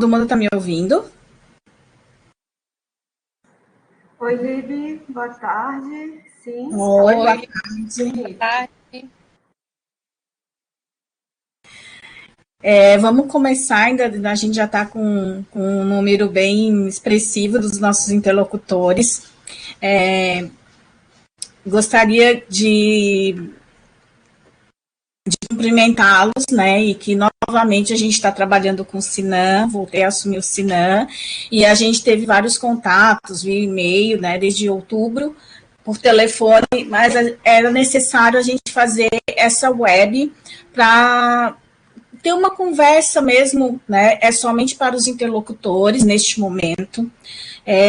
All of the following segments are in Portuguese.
mundo está me ouvindo? Oi, Liby, boa tarde. Sim. Oi, boa tarde. Vamos começar, a gente já está com um número bem expressivo dos nossos interlocutores. Gostaria de cumprimentá-los, né, e que novamente a gente está trabalhando com o Sinan, voltei a assumir o Sinan, e a gente teve vários contatos via e-mail, né, desde outubro, por telefone, mas era necessário a gente fazer essa web para ter uma conversa mesmo, né, somente para os interlocutores neste momento,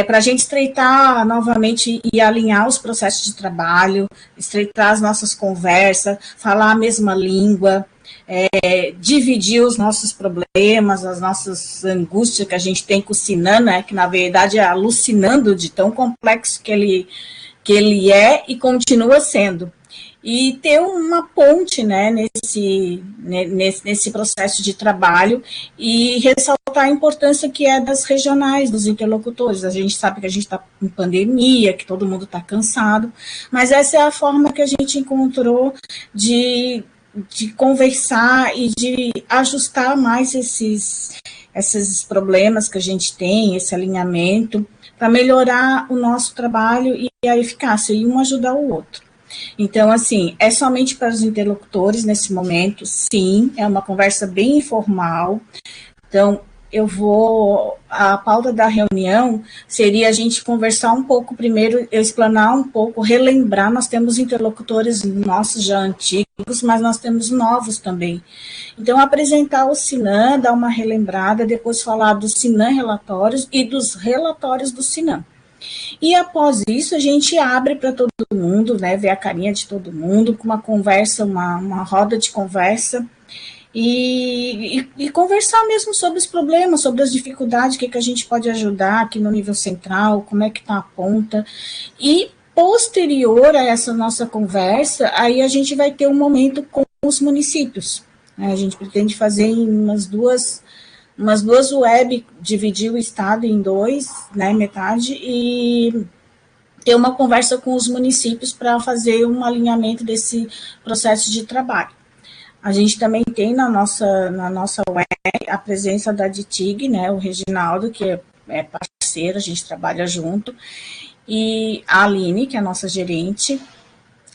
para a gente estreitar novamente e alinhar os processos de trabalho, estreitar as nossas conversas, falar a mesma língua, dividir os nossos problemas, as nossas angústias que a gente tem com o Sinan, né, que na verdade é alucinando de tão complexo que ele é e continua sendo. E ter uma ponte, né, nesse processo de trabalho e ressaltar a importância que é das regionais, dos interlocutores. A gente sabe que a gente está em pandemia, que todo mundo está cansado, mas essa é a forma que a gente encontrou de conversar e de ajustar mais esses problemas que a gente tem, esse alinhamento, para melhorar o nosso trabalho e a eficácia, e um ajudar o outro. Então, assim, é somente para os interlocutores nesse momento, sim, é uma conversa bem informal. Então, a pauta da reunião seria a gente conversar um pouco primeiro, eu explanar um pouco, relembrar, nós temos interlocutores nossos já antigos, mas nós temos novos também. Então, apresentar o Sinan, dar uma relembrada, depois falar do Sinan relatórios e dos relatórios do Sinan. E após isso, a gente abre para todo mundo, né, ver a carinha de todo mundo, com uma conversa, uma roda de conversa, e conversar mesmo sobre os problemas, sobre as dificuldades, o que a gente pode ajudar aqui no nível central, como é que está a ponta. E posterior a essa nossa conversa, aí a gente vai ter um momento com os municípios. A gente pretende fazer em umas duas web, dividir o estado em dois, né, metade, e ter uma conversa com os municípios para fazer um alinhamento desse processo de trabalho. A gente também tem na nossa web a presença da DITIG, né, o Reginaldo, que é parceiro, a gente trabalha junto, e a Aline, que é a nossa gerente.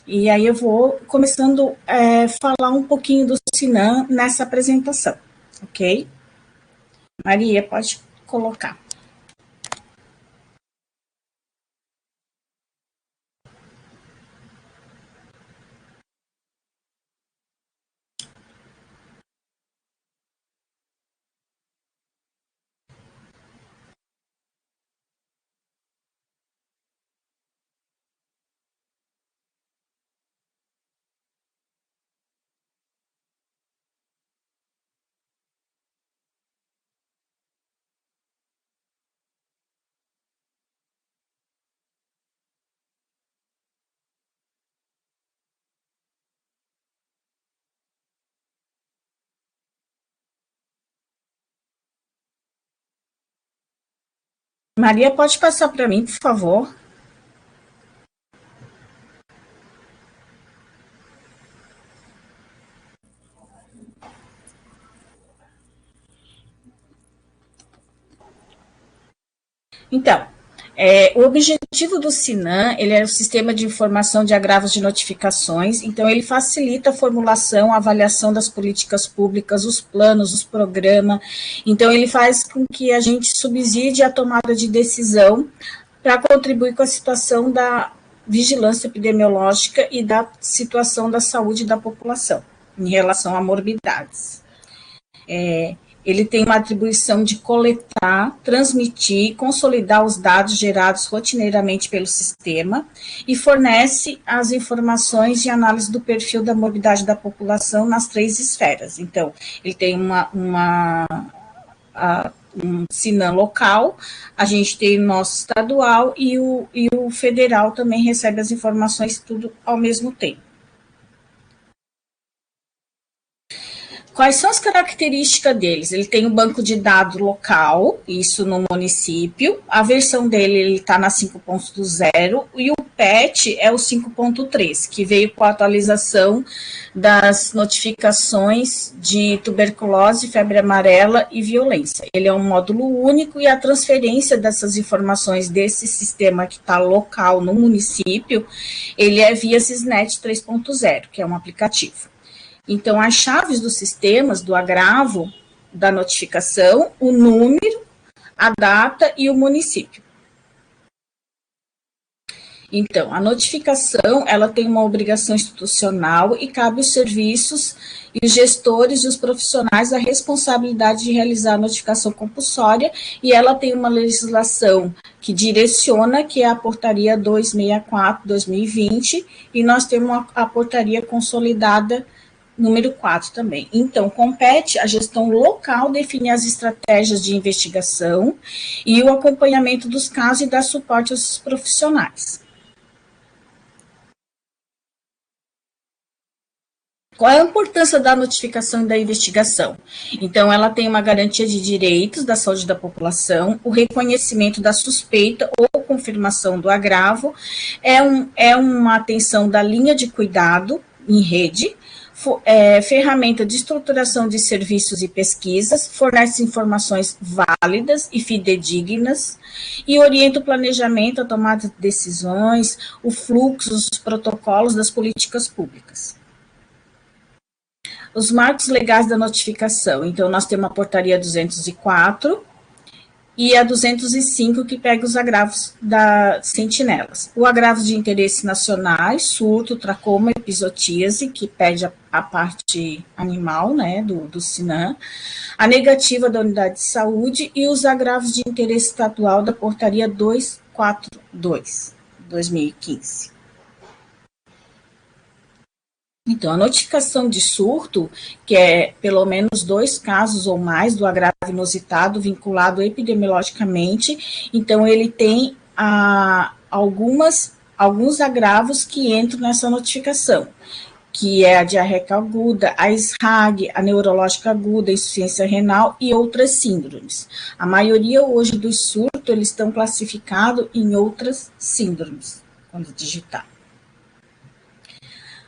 E aí eu vou começando a falar um pouquinho do Sinan nessa apresentação, ok? Maria, pode colocar. Maria, pode passar para mim, por favor? Então, o objetivo do Sinan, ele é o Sistema de Informação de Agravos de Notificações, então ele facilita a formulação, a avaliação das políticas públicas, os planos, os programas, então ele faz com que a gente subside a tomada de decisão para contribuir com a situação da vigilância epidemiológica e da situação da saúde da população, em relação a morbidades. Ele tem uma atribuição de coletar, transmitir e consolidar os dados gerados rotineiramente pelo sistema e fornece as informações de análise do perfil da morbidade da população nas 3 esferas. Então, ele tem um Sinan local, a gente tem o nosso estadual e o federal também recebe as informações tudo ao mesmo tempo. Quais são as características deles? Ele tem um banco de dados local, isso no município. A versão dele está na 5.0 e o PET é o 5.3, que veio com a atualização das notificações de tuberculose, febre amarela e violência. Ele é um módulo único e a transferência dessas informações desse sistema que está local no município, ele é via Sysnet 3.0, que é um aplicativo. Então, as chaves dos sistemas, do agravo, da notificação, o número, a data e o município. Então, a notificação, ela tem uma obrigação institucional e cabe aos serviços e os gestores e os profissionais a responsabilidade de realizar a notificação compulsória, e ela tem uma legislação que direciona, que é a portaria 264/2020, e nós temos a portaria consolidada número 4 também. Então, compete à gestão local definir as estratégias de investigação e o acompanhamento dos casos e dar suporte aos profissionais. Qual é a importância da notificação e da investigação? Então, ela tem uma garantia de direitos da saúde da população, o reconhecimento da suspeita ou confirmação do agravo, é uma atenção da linha de cuidado em rede, ferramenta de estruturação de serviços e pesquisas, fornece informações válidas e fidedignas e orienta o planejamento, a tomada de decisões, o fluxo, os protocolos das políticas públicas. Os marcos legais da notificação. Então, nós temos a portaria 204 e a 205, que pega os agravos das sentinelas. O agravo de interesse nacionais, surto, tracoma, epizotíase, que pede a parte animal, né, do SINAM, a negativa da unidade de saúde e os agravos de interesse estadual da portaria 242, 2015. Então, a notificação de surto, que é pelo menos 2 casos ou mais do agravo inusitado vinculado epidemiologicamente, então ele tem alguns agravos que entram nessa notificação, que é a diarreia aguda, a SRAG, a neurológica aguda, a insuficiência renal e outras síndromes. A maioria hoje dos surtos, eles estão classificados em outras síndromes, quando digitar.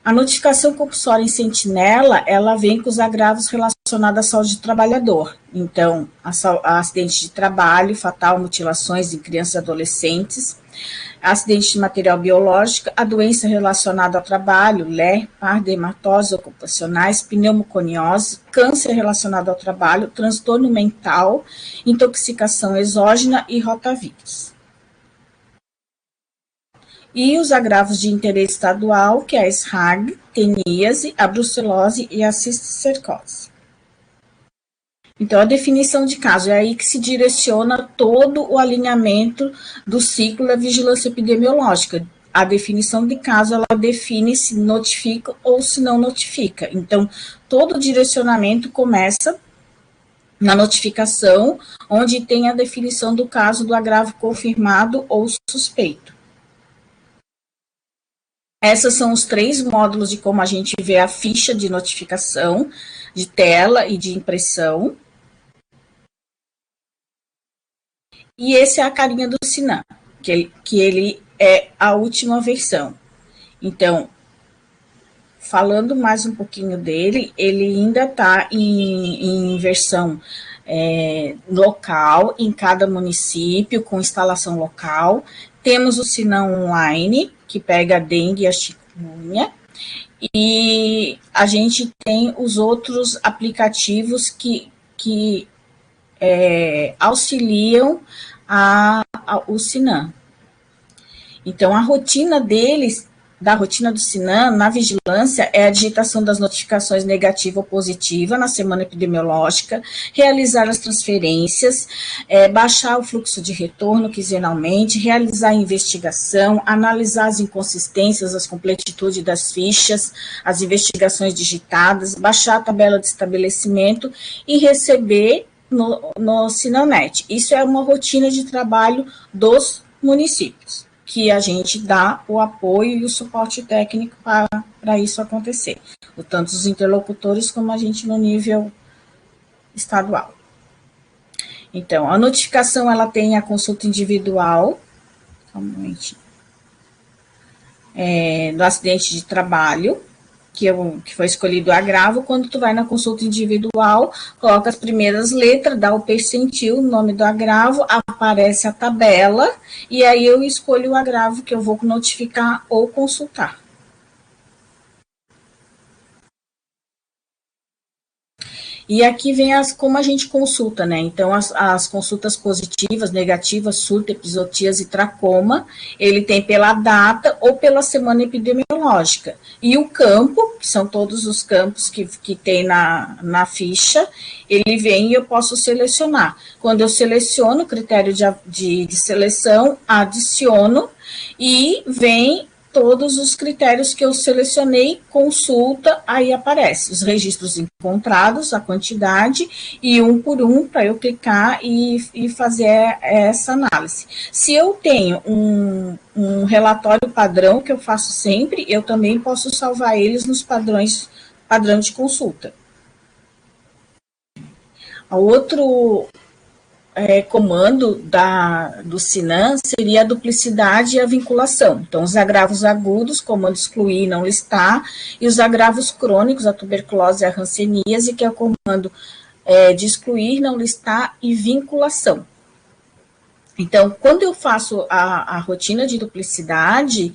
A notificação compulsória em sentinela, ela vem com os agravos relacionados à saúde do trabalhador. Então, acidente de trabalho, fatal, mutilações em crianças e adolescentes, acidente de material biológico, a doença relacionada ao trabalho, LER, pardo, hematoses ocupacionais, pneumoconiose, câncer relacionado ao trabalho, transtorno mental, intoxicação exógena e rotavírus. E os agravos de interesse estadual, que é a SRAG, teníase, a brucelose e a cisticercose. Então, a definição de caso é aí que se direciona todo o alinhamento do ciclo da vigilância epidemiológica. A definição de caso, ela define se notifica ou se não notifica. Então, todo o direcionamento começa na notificação, onde tem a definição do caso do agravo confirmado ou suspeito. Esses são os 3 módulos de como a gente vê a ficha de notificação, de tela e de impressão. E esse é a carinha do SINAM, que ele é a última versão. Então, falando mais um pouquinho dele, ele ainda está em versão local, em cada município, com instalação local. Temos o SINAM online, que pega a dengue e a chikungunya, e a gente tem os outros aplicativos que auxiliam o SINAM. Então, a rotina deles, da rotina do SINAM, na vigilância, é a digitação das notificações negativa ou positiva na semana epidemiológica, realizar as transferências, baixar o fluxo de retorno quinzenalmente, realizar a investigação, analisar as inconsistências, as completitudes das fichas, as investigações digitadas, baixar a tabela de estabelecimento e receber no SINAMnet. Isso é uma rotina de trabalho dos municípios, que a gente dá o apoio e o suporte técnico para isso acontecer, tanto os interlocutores como a gente no nível estadual. Então, a notificação, ela tem a consulta individual, do acidente de trabalho, que foi escolhido o agravo. Quando tu vai na consulta individual, coloca as primeiras letras, dá o percentil, o nome do agravo, aparece a tabela, e aí eu escolho o agravo que eu vou notificar ou consultar. E aqui vem como a gente consulta, né? Então, as consultas positivas, negativas, surto, episotias e tracoma, ele tem pela data ou pela semana epidemiológica. E o campo, que são todos os campos que tem na ficha, ele vem e eu posso selecionar. Quando eu seleciono o critério de seleção, adiciono e vem todos os critérios que eu selecionei, consulta, aí aparece os registros encontrados, a quantidade, e um por um, para eu clicar e fazer essa análise. Se eu tenho um relatório padrão, que eu faço sempre, eu também posso salvar eles nos padrão de consulta. Outro comando do SINAM seria a duplicidade e a vinculação. Então, os agravos agudos, comando excluir e não listar, e os agravos crônicos, a tuberculose e a hanseníase, que é o comando de excluir, não listar e vinculação. Então, quando eu faço a rotina de duplicidade,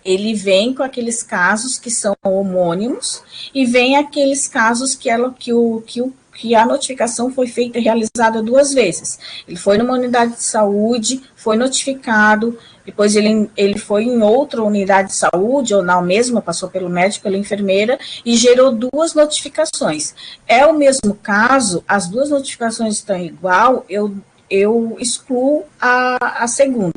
ele vem com aqueles casos que são homônimos e vem aqueles casos que a notificação foi feita e realizada 2 vezes. Ele foi numa unidade de saúde, foi notificado, depois ele foi em outra unidade de saúde, ou na mesma, passou pelo médico, pela enfermeira, e gerou 2 notificações. É o mesmo caso, as 2 notificações estão igual, eu excluo a segunda.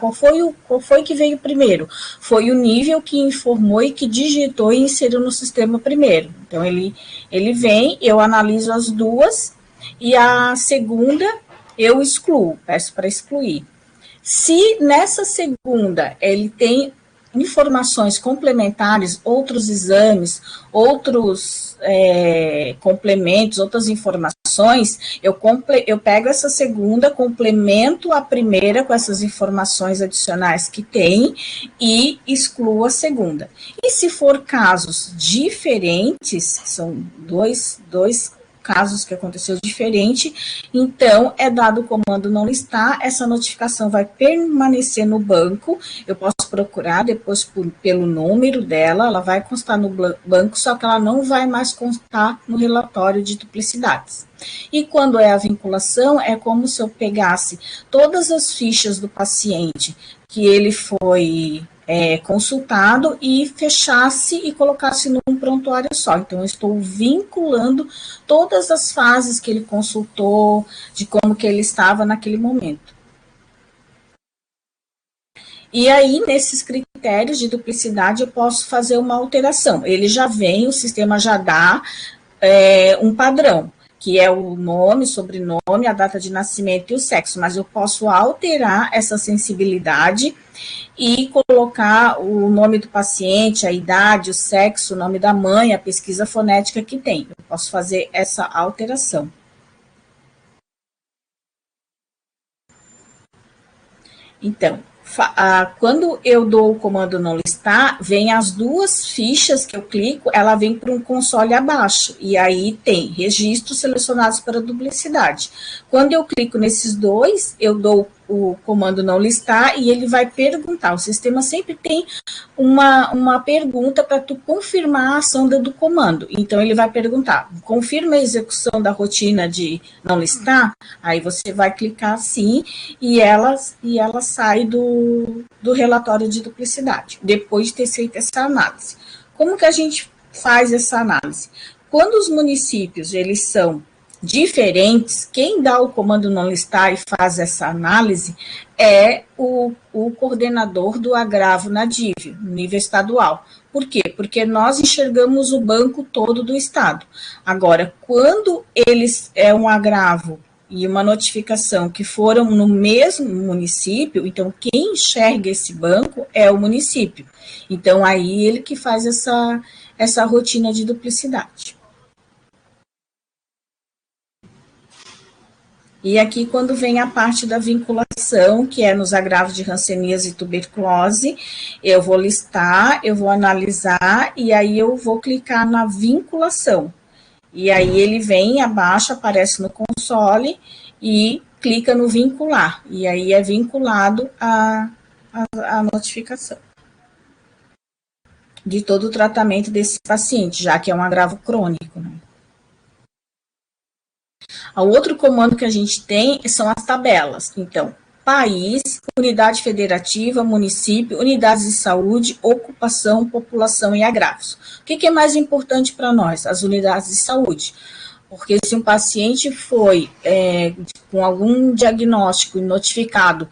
Qual foi que veio primeiro? Foi o nível que informou e que digitou e inseriu no sistema primeiro. Então, ele vem, eu analiso as 2, e a segunda eu excluo, peço para excluir. Se nessa segunda ele tem informações complementares, outros exames, outros complementos, outras informações, eu pego essa segunda, complemento a primeira com essas informações adicionais que tem e excluo a segunda. E se for casos diferentes, são dois casos que aconteceu diferente, então é dado o comando não listar, essa notificação vai permanecer no banco, eu posso procurar depois pelo número dela, ela vai constar no banco, só que ela não vai mais constar no relatório de duplicidades. E quando é a vinculação, é como se eu pegasse todas as fichas do paciente que ele foi consultado e fechasse e colocasse num prontuário só. Então, eu estou vinculando todas as fases que ele consultou, de como que ele estava naquele momento. E aí, nesses critérios de duplicidade, eu posso fazer uma alteração. Ele já vem, o sistema já dá um padrão, que é o nome, sobrenome, a data de nascimento e o sexo, mas eu posso alterar essa sensibilidade e colocar o nome do paciente, a idade, o sexo, o nome da mãe, a pesquisa fonética que tem. Eu posso fazer essa alteração. Então, quando eu dou o comando não listar, vem as 2 fichas que eu clico, ela vem para um console abaixo, e aí tem registros selecionados para duplicidade. Quando eu clico nesses 2, eu dou o comando não listar e ele vai perguntar. O sistema sempre tem uma pergunta para tu confirmar a ação do comando. Então, ele vai perguntar, confirma a execução da rotina de não listar? Aí você vai clicar sim e ela sai do relatório de duplicidade, depois de ter feito essa análise. Como que a gente faz essa análise? Quando os municípios, eles são diferentes, quem dá o comando não listar e faz essa análise é o coordenador do agravo na DIV, no nível estadual. Por quê? Porque nós enxergamos o banco todo do estado. Agora, quando é um agravo e uma notificação que foram no mesmo município, então quem enxerga esse banco é o município. Então, aí ele que faz essa rotina de duplicidade. E aqui, quando vem a parte da vinculação, que é nos agravos de hanseníase e tuberculose, eu vou listar, eu vou analisar, e aí eu vou clicar na vinculação. E aí ele vem abaixo, aparece no console, e clica no vincular. E aí é vinculado a notificação de todo o tratamento desse paciente, já que é um agravo crônico, né? O outro comando que a gente tem são as tabelas. Então, país, unidade federativa, município, unidades de saúde, ocupação, população e agravos. O que é mais importante para nós? As unidades de saúde. Porque se um paciente foi com algum diagnóstico notificado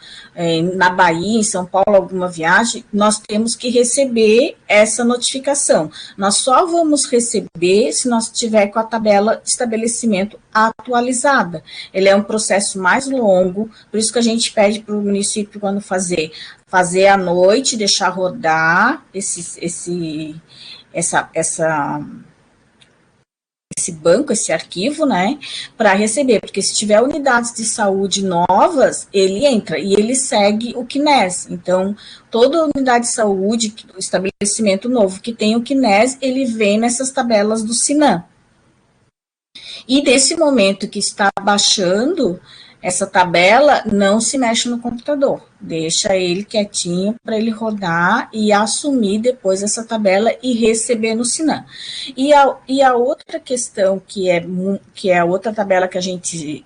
na Bahia, em São Paulo, alguma viagem, nós temos que receber essa notificação. Nós só vamos receber se nós tiver com a tabela de estabelecimento atualizada. Ele é um processo mais longo, por isso que a gente pede para o município, quando fazer à noite, deixar rodar esse banco, esse arquivo, né, para receber, porque se tiver unidades de saúde novas, ele entra e ele segue o CNES. Então, toda unidade de saúde, o estabelecimento novo que tem o CNES, ele vem nessas tabelas do SINAM. E nesse momento que está baixando essa tabela, não se mexe no computador, deixa ele quietinho para ele rodar e assumir depois essa tabela e receber no SINAM. E a outra questão, que é a outra tabela que a gente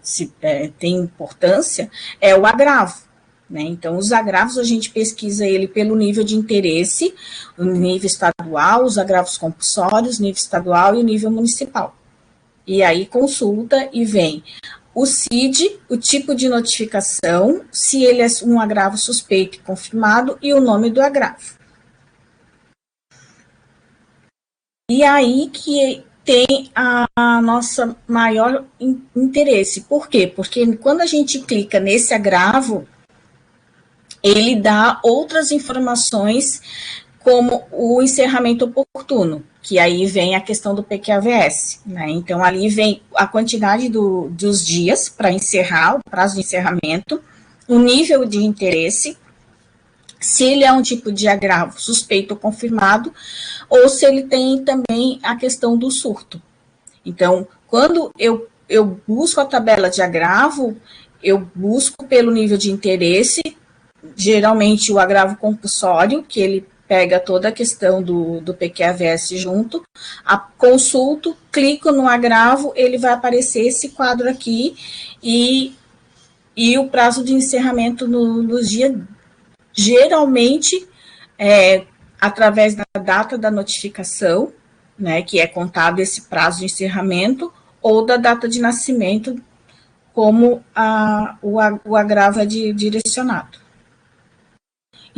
tem importância, é o agravo. Né? Então, os agravos a gente pesquisa ele pelo nível de interesse, o nível estadual, os agravos compulsórios, nível estadual e o nível municipal. E aí consulta e vem o CID, o tipo de notificação, se ele é um agravo suspeito e confirmado, e o nome do agravo. E aí que tem a nossa maior interesse. Por quê? Porque quando a gente clica nesse agravo, ele dá outras informações, como o encerramento oportuno, que aí vem a questão do PQAVS, né? Então, ali vem a quantidade dos dias para encerrar, o prazo de encerramento, o nível de interesse, se ele é um tipo de agravo suspeito ou confirmado, ou se ele tem também a questão do surto. Então, quando eu busco a tabela de agravo, eu busco pelo nível de interesse, geralmente o agravo compulsório, que ele pega toda a questão do PQAVS junto, consulto, clico no agravo, ele vai aparecer esse quadro aqui, e o prazo de encerramento nos dias, geralmente, através da data da notificação, né, que é contado esse prazo de encerramento, ou da data de nascimento, como o agravo é direcionado.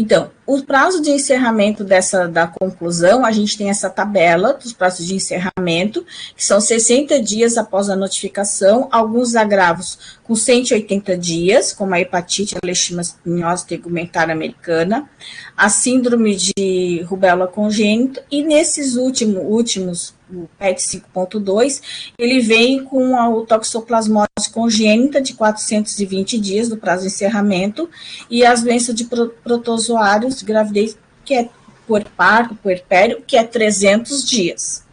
Então, o prazo de encerramento da conclusão, a gente tem essa tabela dos prazos de encerramento, que são 60 dias após a notificação, alguns agravos com 180 dias, como a hepatite, a leishmaniose tegumentar americana, a síndrome de rubéola congênita, e nesses últimos, o PET 5.2, ele vem com a toxoplasmose congênita de 420 dias do prazo de encerramento, e as doenças de protozoários de gravidez, que é puerparto, puerpério, que é 300 dias.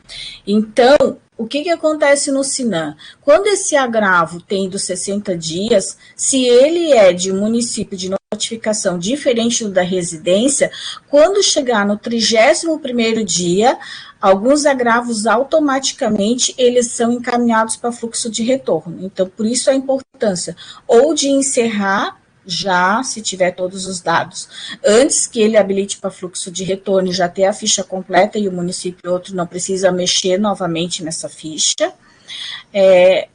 Então, o que acontece no SINAM? Quando esse agravo tem dos 60 dias, se ele é de um município de notificação diferente do da residência, quando chegar no 31º dia, alguns agravos automaticamente eles são encaminhados para fluxo de retorno. Então, por isso a importância ou de encerrar já, se tiver todos os dados, antes que ele habilite para fluxo de retorno, já ter a ficha completa e o município e outro não precisa mexer novamente nessa ficha,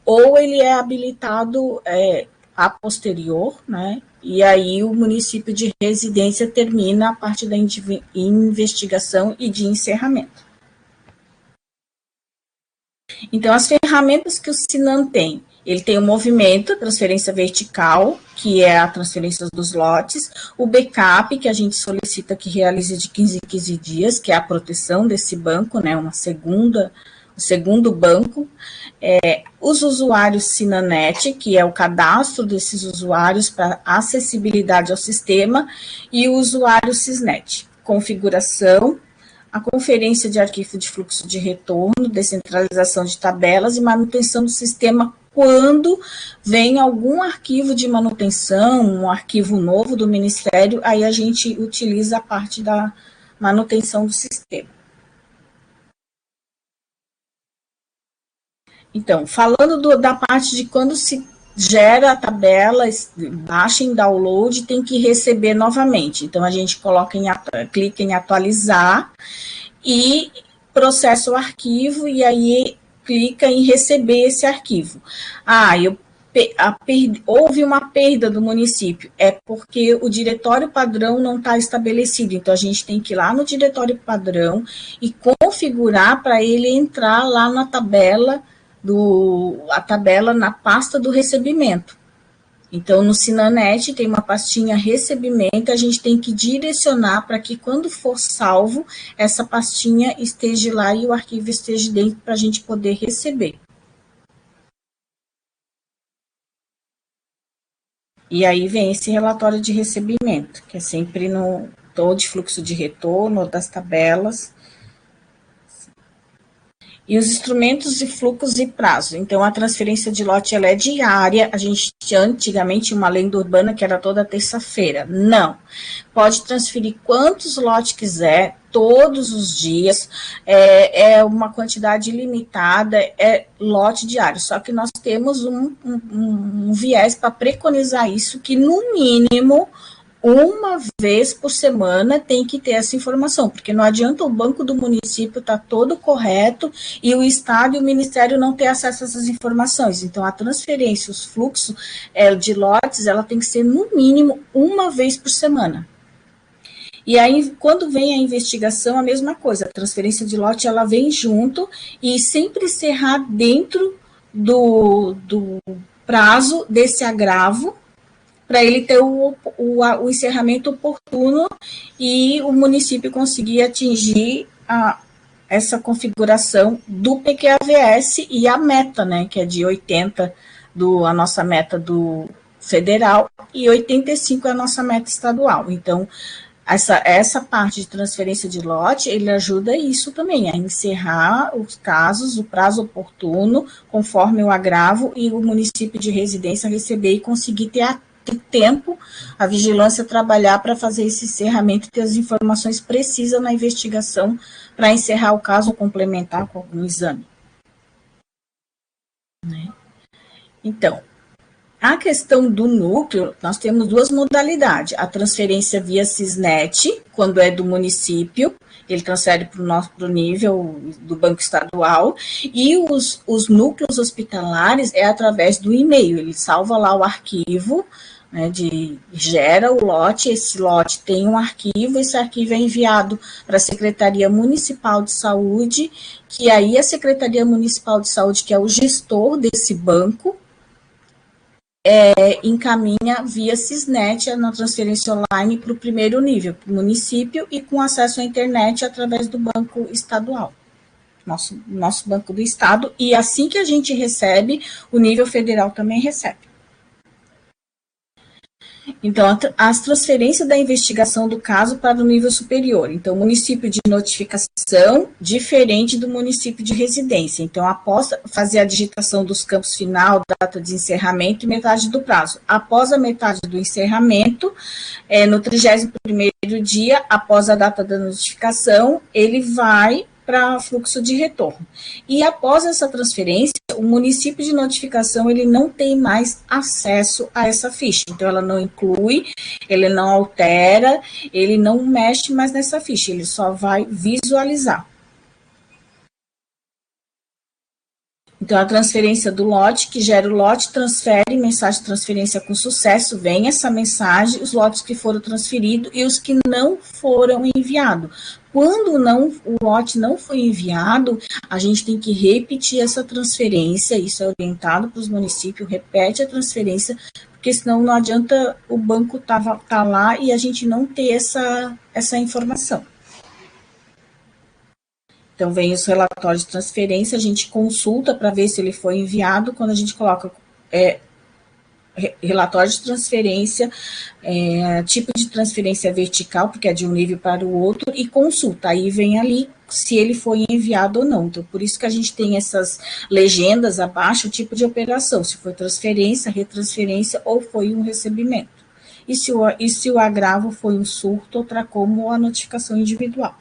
ou ele é habilitado a posterior, né, e aí o município de residência termina a parte da investigação e de encerramento. Então, as ferramentas que o SINAM tem, Ele tem o movimento, a transferência vertical, que é a transferência dos lotes, o backup, que a gente solicita que realize de 15 em 15 dias, que é a proteção desse banco, né, o segundo banco, os usuários Sinanet, que é o cadastro desses usuários para acessibilidade ao sistema, e o usuário Sysnet. Configuração, a conferência de arquivo de fluxo de retorno, descentralização de tabelas e manutenção do sistema quando vem algum arquivo de manutenção, um arquivo novo do Ministério, aí a gente utiliza a parte da manutenção do sistema. Então, falando da parte de quando se gera a tabela, baixa em download, tem que receber novamente. Então, a gente clica em atualizar e processa o arquivo e aí clica em receber esse arquivo. Houve uma perda do município, é porque o diretório padrão não está estabelecido, então a gente tem que ir lá no diretório padrão e configurar para ele entrar lá na tabela, na pasta do recebimento. Então, no Sinanet tem uma pastinha recebimento, a gente tem que direcionar para que quando for salvo, essa pastinha esteja lá e o arquivo esteja dentro para a gente poder receber. E aí vem esse relatório de recebimento, que é sempre no todo de fluxo de retorno das tabelas. E os instrumentos de fluxos e prazo. Então, a transferência de lote ela é diária. A gente tinha antigamente uma lenda urbana que era toda terça-feira. Não. Pode transferir quantos lotes quiser, todos os dias. É uma quantidade limitada, é lote diário. Só que nós temos um viés para preconizar isso, que no mínimo uma vez por semana tem que ter essa informação, porque não adianta o banco do município estar todo correto e o Estado e o Ministério não ter acesso a essas informações. Então, a transferência, os fluxos de lotes, ela tem que ser no mínimo uma vez por semana. E aí, quando vem a investigação, a mesma coisa, a transferência de lote, ela vem junto e sempre encerrar dentro do prazo desse agravo, para ele ter o encerramento oportuno e o município conseguir atingir essa configuração do PQAVS e a meta, né, que é de 80, a nossa meta do federal, e 85 é a nossa meta estadual. Então, essa parte de transferência de lote, ele ajuda isso também, a encerrar os casos, o prazo oportuno, conforme o agravo, e o município de residência receber e conseguir ter tempo, a vigilância trabalhar para fazer esse encerramento e ter as informações precisas na investigação para encerrar o caso ou complementar com algum exame. Né? Então, a questão do núcleo, nós temos duas modalidades, a transferência via Sysnet, quando é do município, ele transfere para o nível do Banco Estadual, e os núcleos hospitalares é através do e-mail, ele salva lá o arquivo, né, gera o lote, esse lote tem um arquivo, esse arquivo é enviado para a Secretaria Municipal de Saúde, que aí a Secretaria Municipal de Saúde, que é o gestor desse banco, encaminha via Sysnet na transferência online para o primeiro nível, para o município, e com acesso à internet através do Banco Estadual, nosso Banco do Estado, e assim que a gente recebe, o nível federal também recebe. Então, as transferências da investigação do caso para o nível superior. Então, município de notificação diferente do município de residência. Então, após fazer a digitação dos campos final, data de encerramento e metade do prazo. Após a metade do encerramento, no 31º dia, após a data da notificação, ele vai para fluxo de retorno. E após essa transferência, o município de notificação, ele não tem mais acesso a essa ficha. Então, ela não inclui, ele não altera, ele não mexe mais nessa ficha, ele só vai visualizar. Então, a transferência do lote, que gera o lote, transfere, mensagem de transferência com sucesso, vem essa mensagem, os lotes que foram transferidos e os que não foram enviados. Quando o lote não foi enviado, a gente tem que repetir essa transferência, isso é orientado para os municípios, repete a transferência, porque senão não adianta o banco tá lá e a gente não ter essa informação. Então, vem os relatórios de transferência, a gente consulta para ver se ele foi enviado. Quando a gente coloca relatório de transferência, tipo de transferência vertical, porque é de um nível para o outro, e consulta. Aí vem ali se ele foi enviado ou não. Então, por isso que a gente tem essas legendas abaixo, o tipo de operação, se foi transferência, retransferência ou foi um recebimento. E se o agravo foi um surto, outra como a notificação individual.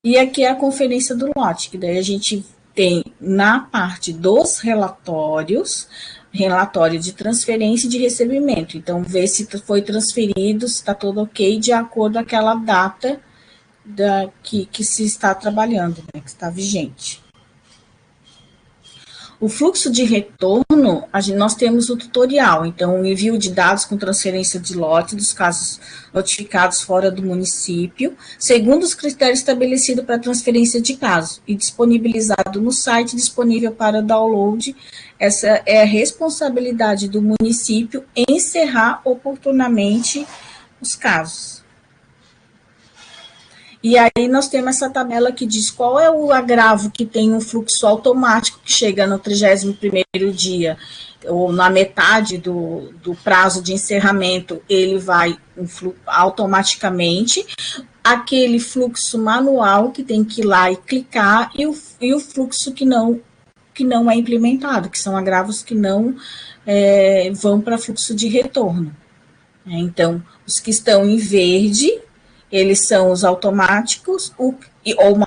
E aqui é a conferência do lote, que daí a gente tem na parte dos relatórios, relatório de transferência e de recebimento. Então, ver se foi transferido, se está tudo ok, de acordo com aquela data que se está trabalhando, né, que está vigente. O fluxo de retorno, nós temos o tutorial, então o envio de dados com transferência de lote dos casos notificados fora do município, segundo os critérios estabelecidos para transferência de casos e disponibilizado no site disponível para download. Essa é a responsabilidade do município encerrar oportunamente os casos. E aí nós temos essa tabela que diz qual é o agravo que tem um fluxo automático que chega no 31º dia, ou na metade do prazo de encerramento, ele vai automaticamente, aquele fluxo manual que tem que ir lá e clicar, e o fluxo que não é implementado, que são agravos que não vão para fluxo de retorno. Então, os que estão em verde, eles são os automáticos ou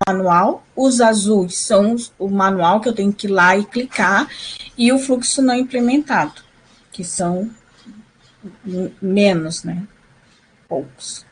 manual, os azuis são o manual, que eu tenho que ir lá e clicar, e o fluxo não implementado, que são menos, né? Poucos.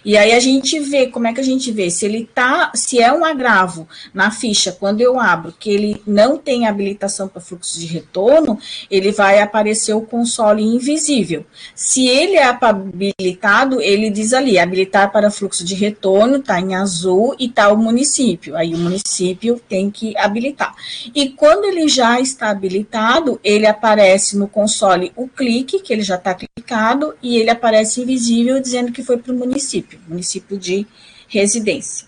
E aí a gente vê, como é que a gente vê? Se é um agravo na ficha, quando eu abro, que ele não tem habilitação para fluxo de retorno, ele vai aparecer o console invisível. Se ele é habilitado, ele diz ali, habilitar para fluxo de retorno, está em azul e está o município. Aí o município tem que habilitar. E quando ele já está habilitado, ele aparece no console o clique, que ele já está clicado, e ele aparece invisível, dizendo que foi para o município de residência.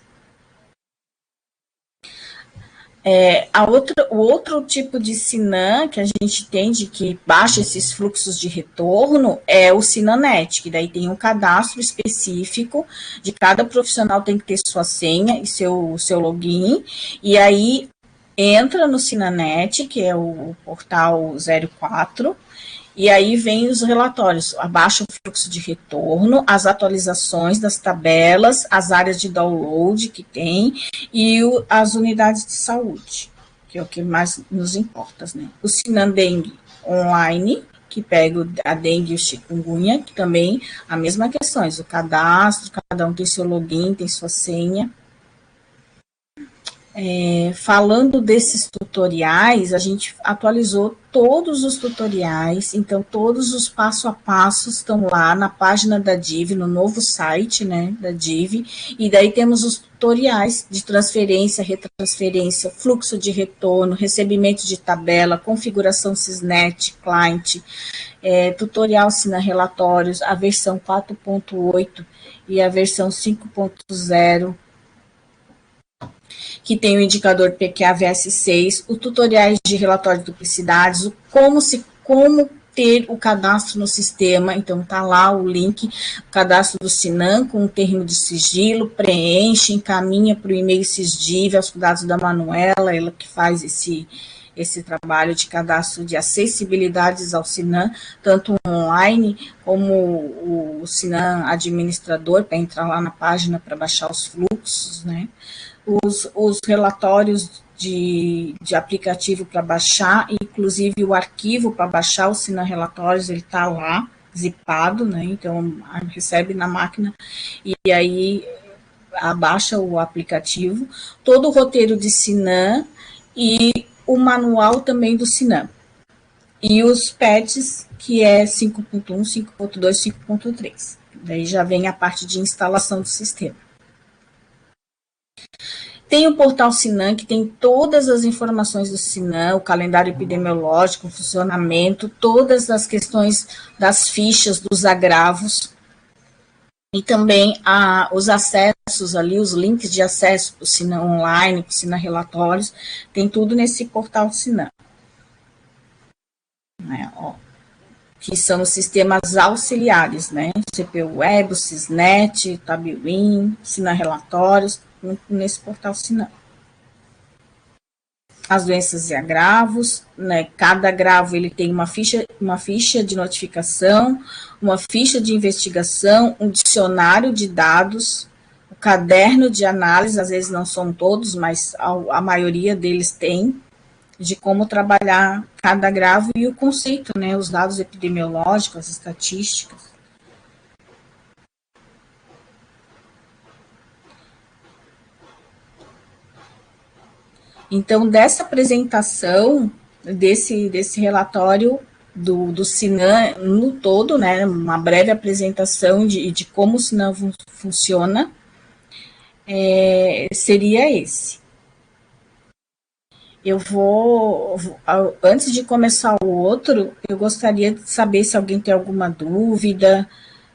O outro tipo de SINAM que a gente tem de que baixa esses fluxos de retorno é o SINANet, que daí tem um cadastro específico, de cada profissional tem que ter sua senha e seu login, e aí entra no SINANet, que é o portal 04, e aí vem os relatórios, abaixa o fluxo de retorno, as atualizações das tabelas, as áreas de download que tem e as unidades de saúde, que é o que mais nos importa, né? O Sinandeng online, que pega a dengue e o chikungunya, que também a mesma questão, o cadastro, cada um tem seu login, tem sua senha. Falando desses tutoriais, a gente atualizou todos os tutoriais, então todos os passo a passo estão lá na página da DIV, no novo site, né, da DIV, e daí temos os tutoriais de transferência, retransferência, fluxo de retorno, recebimento de tabela, configuração Sysnet, client, tutorial Sina Relatórios, a versão 4.8 e a versão 5.0, que tem o indicador PQAVS6, o tutoriais de relatório de duplicidades, como ter o cadastro no sistema, então tá lá o link, o cadastro do Sinam com o termo de sigilo, preenche, encaminha para o e-mail Sysdiv, aos cuidados da Manuela, ela que faz esse trabalho de cadastro de acessibilidades ao Sinam, tanto online como o Sinam administrador, para entrar lá na página para baixar os fluxos, né? Os relatórios de aplicativo para baixar, inclusive o arquivo para baixar o Sinam Relatórios, ele está lá, zipado, né? Então, recebe na máquina e aí abaixa o aplicativo, todo o roteiro de Sinam e o manual também do SINAM. E os PETs, que é 5.1, 5.2, 5.3. Daí já vem a parte de instalação do sistema. Tem o portal SINAM, que tem todas as informações do SINAM, o calendário epidemiológico, o funcionamento, todas as questões das fichas, dos agravos, e também os acessos ali, os links de acesso para o SINAM online, para o SINAM relatórios, tem tudo nesse portal SINAM. Que são os sistemas auxiliares, né? CPU Web, o Sysnet, Tabiwin, SINAM relatórios, nesse portal SINAM. As doenças e agravos, né? Cada agravo ele tem uma ficha de notificação, uma ficha de investigação, um dicionário de dados, o caderno de análise, às vezes não são todos, mas a maioria deles tem, de como trabalhar cada agravo e o conceito, né? Os dados epidemiológicos, as estatísticas. Então, dessa apresentação, desse relatório do SINAM no todo, né, uma breve apresentação de como o SINAM funciona, seria esse. Eu antes de começar o outro, eu gostaria de saber se alguém tem alguma dúvida,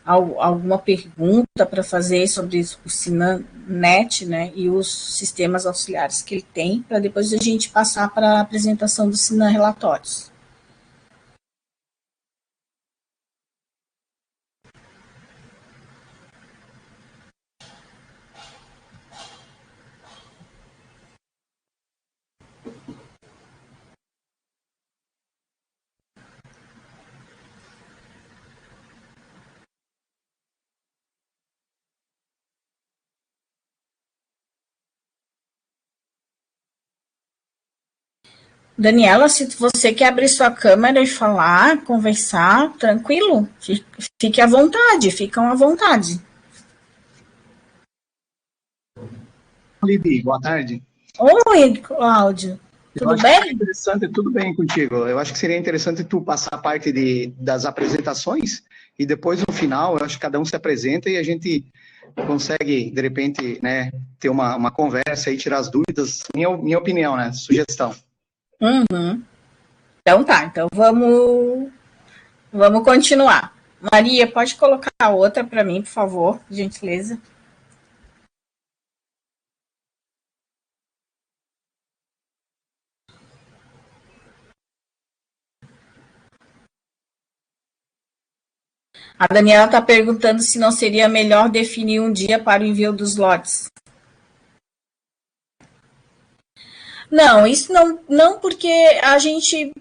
alguma pergunta para fazer sobre o SINAM-NET, né, e os sistemas auxiliares que ele tem, para depois a gente passar para a apresentação do SINAM relatórios. Daniela, se você quer abrir sua câmera e falar, conversar, tranquilo, fique à vontade, ficam à vontade. Libi, boa tarde. Oi, Cláudio, tudo bem? Interessante, tudo bem contigo. Eu acho que seria interessante tu passar a parte das apresentações e depois no final, eu acho que cada um se apresenta e a gente consegue, de repente, né, ter uma conversa e tirar as dúvidas. Minha opinião, né, sugestão. Uhum. Então tá, então vamos continuar. Maria, pode colocar a outra para mim, por favor, por gentileza. A Daniela está perguntando se não seria melhor definir um dia para o envio dos lotes. Não, isso não porque a gente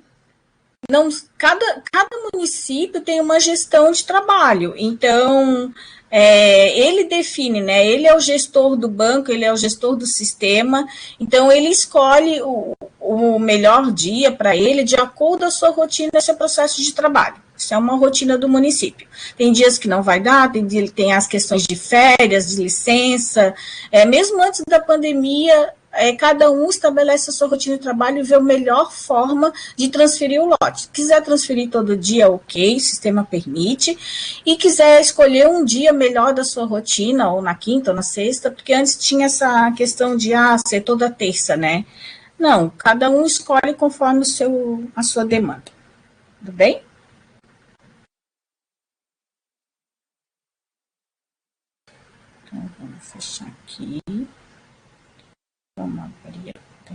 não, cada município tem uma gestão de trabalho, então ele define, né? Ele é o gestor do banco, ele é o gestor do sistema, então ele escolhe o melhor dia para ele de acordo com a sua rotina e seu processo de trabalho. Isso é uma rotina do município. Tem dias que não vai dar, tem as questões de férias, de licença, mesmo antes da pandemia. Cada um estabelece a sua rotina de trabalho e vê a melhor forma de transferir o lote. Se quiser transferir todo dia, ok, o sistema permite. E quiser escolher um dia melhor da sua rotina, ou na quinta ou na sexta, porque antes tinha essa questão de ser toda terça, né? Não, cada um escolhe conforme a sua demanda. Tudo bem? Então, vamos fechar aqui. Vamos abrir até.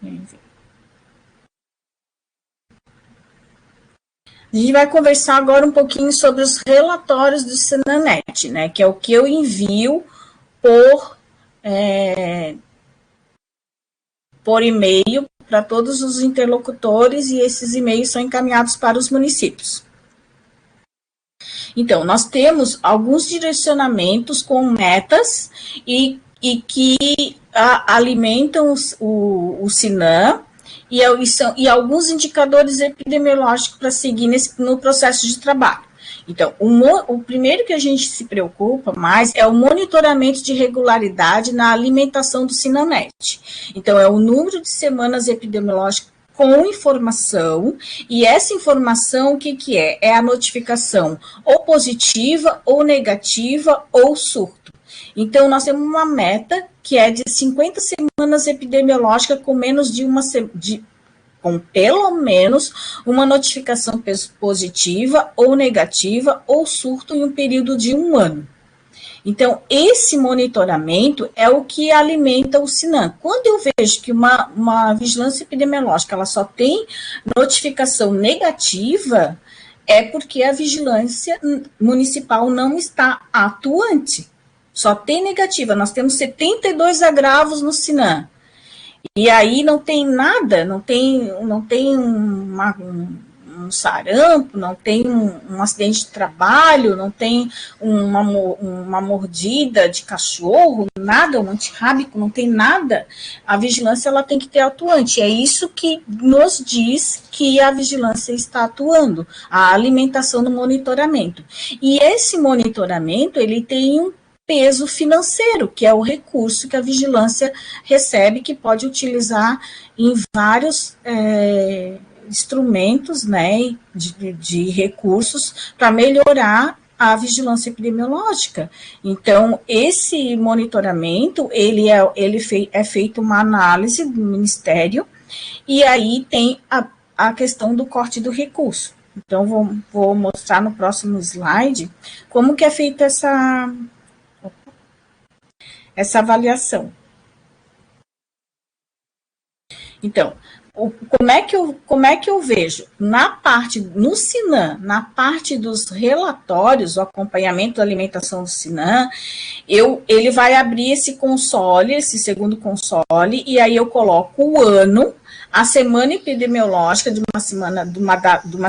A gente vai conversar agora um pouquinho sobre os relatórios do SINAM-NET, né? Que é o que eu envio por e-mail para todos os interlocutores e esses e-mails são encaminhados para os municípios. Então, nós temos alguns direcionamentos com metas e que alimentam o SINAM e alguns indicadores epidemiológicos para seguir no processo de trabalho. Então, o primeiro que a gente se preocupa mais é o monitoramento de regularidade na alimentação do Sinanet. Então, é o número de semanas epidemiológicas com informação, e essa informação, o que é? É a notificação ou positiva, ou negativa, ou surto. Então, nós temos uma meta que é de 50 semanas epidemiológicas com menos de uma com pelo menos uma notificação positiva ou negativa ou surto em um período de 1 ano. Então, esse monitoramento é o que alimenta o SINAM. Quando eu vejo que uma vigilância epidemiológica ela só tem notificação negativa, é porque a vigilância municipal não está atuante. Só tem negativa. Nós temos 72 agravos no SINAM. E aí não tem nada, não tem um sarampo, não tem um acidente de trabalho, não tem uma mordida de cachorro, nada, um antirrábico, não tem nada. A vigilância ela tem que ter atuante. É isso que nos diz que a vigilância está atuando, a alimentação do monitoramento. E esse monitoramento, ele tem um peso financeiro, que é o recurso que a vigilância recebe, que pode utilizar em vários instrumentos, né, de recursos para melhorar a vigilância epidemiológica. Então, esse monitoramento, é feito uma análise do Ministério, e aí tem a questão do corte do recurso. Então, vou mostrar no próximo slide como que é feita essa avaliação. Então, como é que eu vejo? No SINAM, na parte dos relatórios, o acompanhamento da alimentação do SINAM, ele vai abrir esse console, esse segundo console, e aí eu coloco o ano, a semana epidemiológica de uma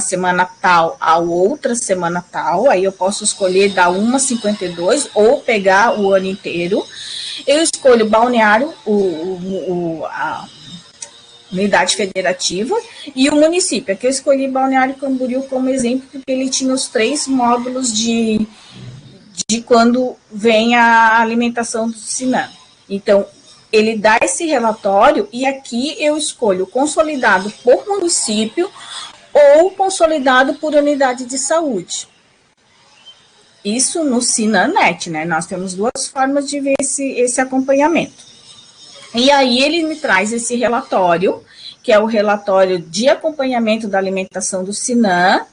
semana tal a outra semana tal, aí eu posso escolher da 1 a 52 ou pegar o ano inteiro. Eu escolho o balneário, a unidade federativa, e o município. Aqui eu escolhi Balneário Camboriú como exemplo, porque ele tinha os 3 módulos de quando vem a alimentação do SINAM. Então, ele dá esse relatório, e aqui eu escolho consolidado por município ou consolidado por unidade de saúde. Isso no SINANet, né? Nós temos 2 formas de ver esse acompanhamento. E aí ele me traz esse relatório, que é o relatório de acompanhamento da alimentação do SINAM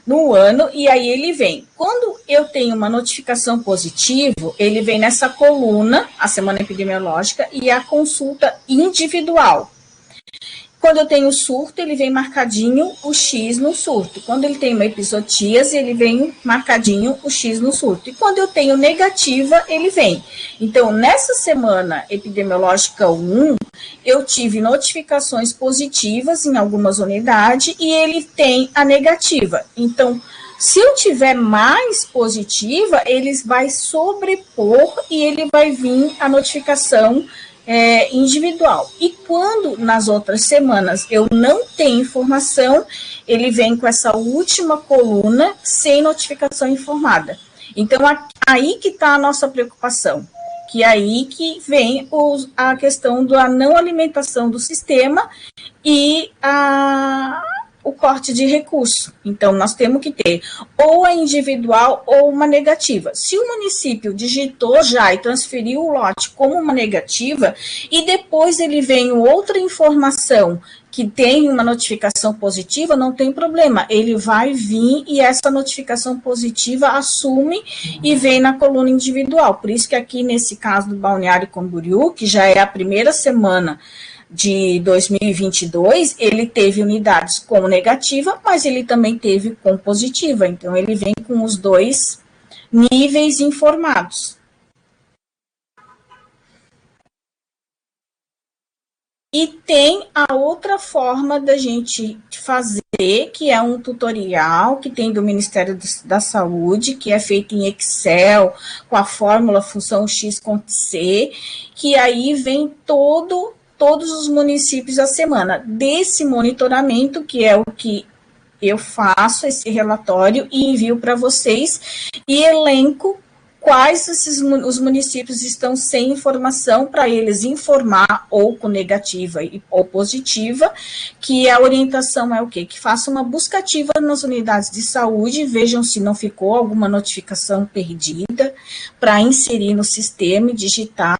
no ano, e aí ele vem. Quando eu tenho uma notificação positiva, ele vem nessa coluna, a semana epidemiológica, e a consulta individual. Quando eu tenho surto, ele vem marcadinho o X no surto. Quando ele tem uma epizotíase, ele vem marcadinho o X no surto. E quando eu tenho negativa, ele vem. Então, nessa semana epidemiológica 1, eu tive notificações positivas em algumas unidades e ele tem a negativa. Então, se eu tiver mais positiva, ele vai sobrepor e ele vai vir a notificação individual. E quando nas outras semanas eu não tenho informação, ele vem com essa última coluna sem notificação informada. Então, aí que está a nossa preocupação, que é aí que vem a questão da não alimentação do sistema e o corte de recurso. Então, nós temos que ter ou a individual ou uma negativa. Se o município digitou já e transferiu o lote como uma negativa, e depois ele vem outra informação que tem uma notificação positiva, não tem problema. Ele vai vir e essa notificação positiva assume e vem na coluna individual. Por isso que aqui, nesse caso do Balneário Camboriú, que já é a primeira semana de 2022, ele teve unidades com negativa, mas ele também teve com positiva. Então, ele vem com os 2 níveis informados. E tem a outra forma da gente fazer, que é um tutorial que tem do Ministério da Saúde, que é feito em Excel, com a fórmula função X com C, que aí vem todos os municípios a semana. Desse monitoramento, que é o que eu faço esse relatório e envio para vocês e elenco quais os municípios estão sem informação para eles informar ou com negativa ou positiva, que a orientação é o quê? Que faça uma busca ativa nas unidades de saúde, vejam se não ficou alguma notificação perdida para inserir no sistema e digitar,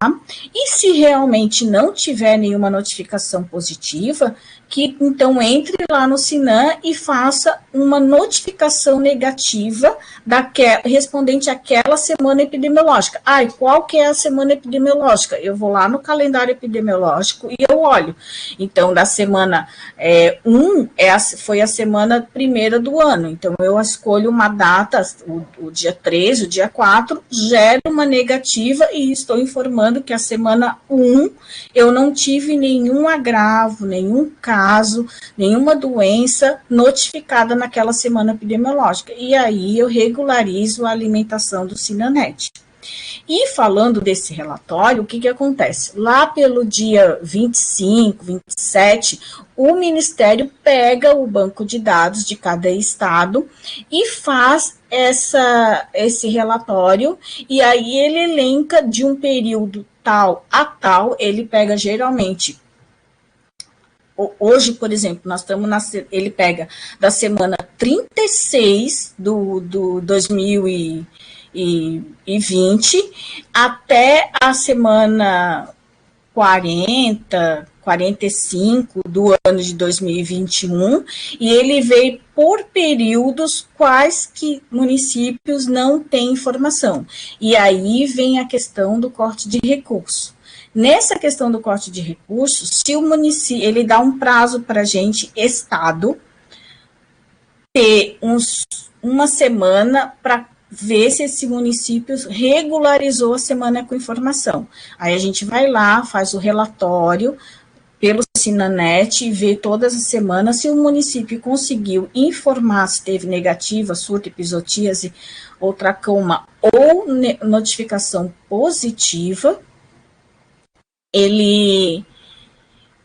e se realmente não tiver nenhuma notificação positiva, que então entre lá no Sinan e faça uma notificação negativa respondente àquela semana epidemiológica. Qual que é a semana epidemiológica? Eu vou lá no calendário epidemiológico e eu olho. Então, da semana 1, foi a semana primeira do ano. Então, eu escolho uma data, o dia 3, o dia 4, gero uma negativa e estou informando que a semana 1 eu não tive nenhum agravo, nenhum caso, nenhuma doença notificada naquela semana epidemiológica. E aí eu regularizo a alimentação do Sinanet. E falando desse relatório, o que acontece? Lá pelo dia 25, 27, o Ministério pega o banco de dados de cada estado e faz esse relatório, e aí ele elenca de um período tal a tal, ele pega geralmente. Hoje, por exemplo, nós estamos ele pega da semana 36 do 2020 até a semana 40, 45 do ano de 2021, e ele vê por períodos quais que municípios não têm informação. E aí vem a questão do corte de recurso. Nessa questão do corte de recursos, se o município, ele dá um prazo para a gente, Estado, ter uma semana para ver se esse município regularizou a semana com informação. Aí a gente vai lá, faz o relatório pelo Sinanet e vê todas as semanas se o município conseguiu informar se teve negativa, surto, epizotíase ou tracoma ou notificação positiva.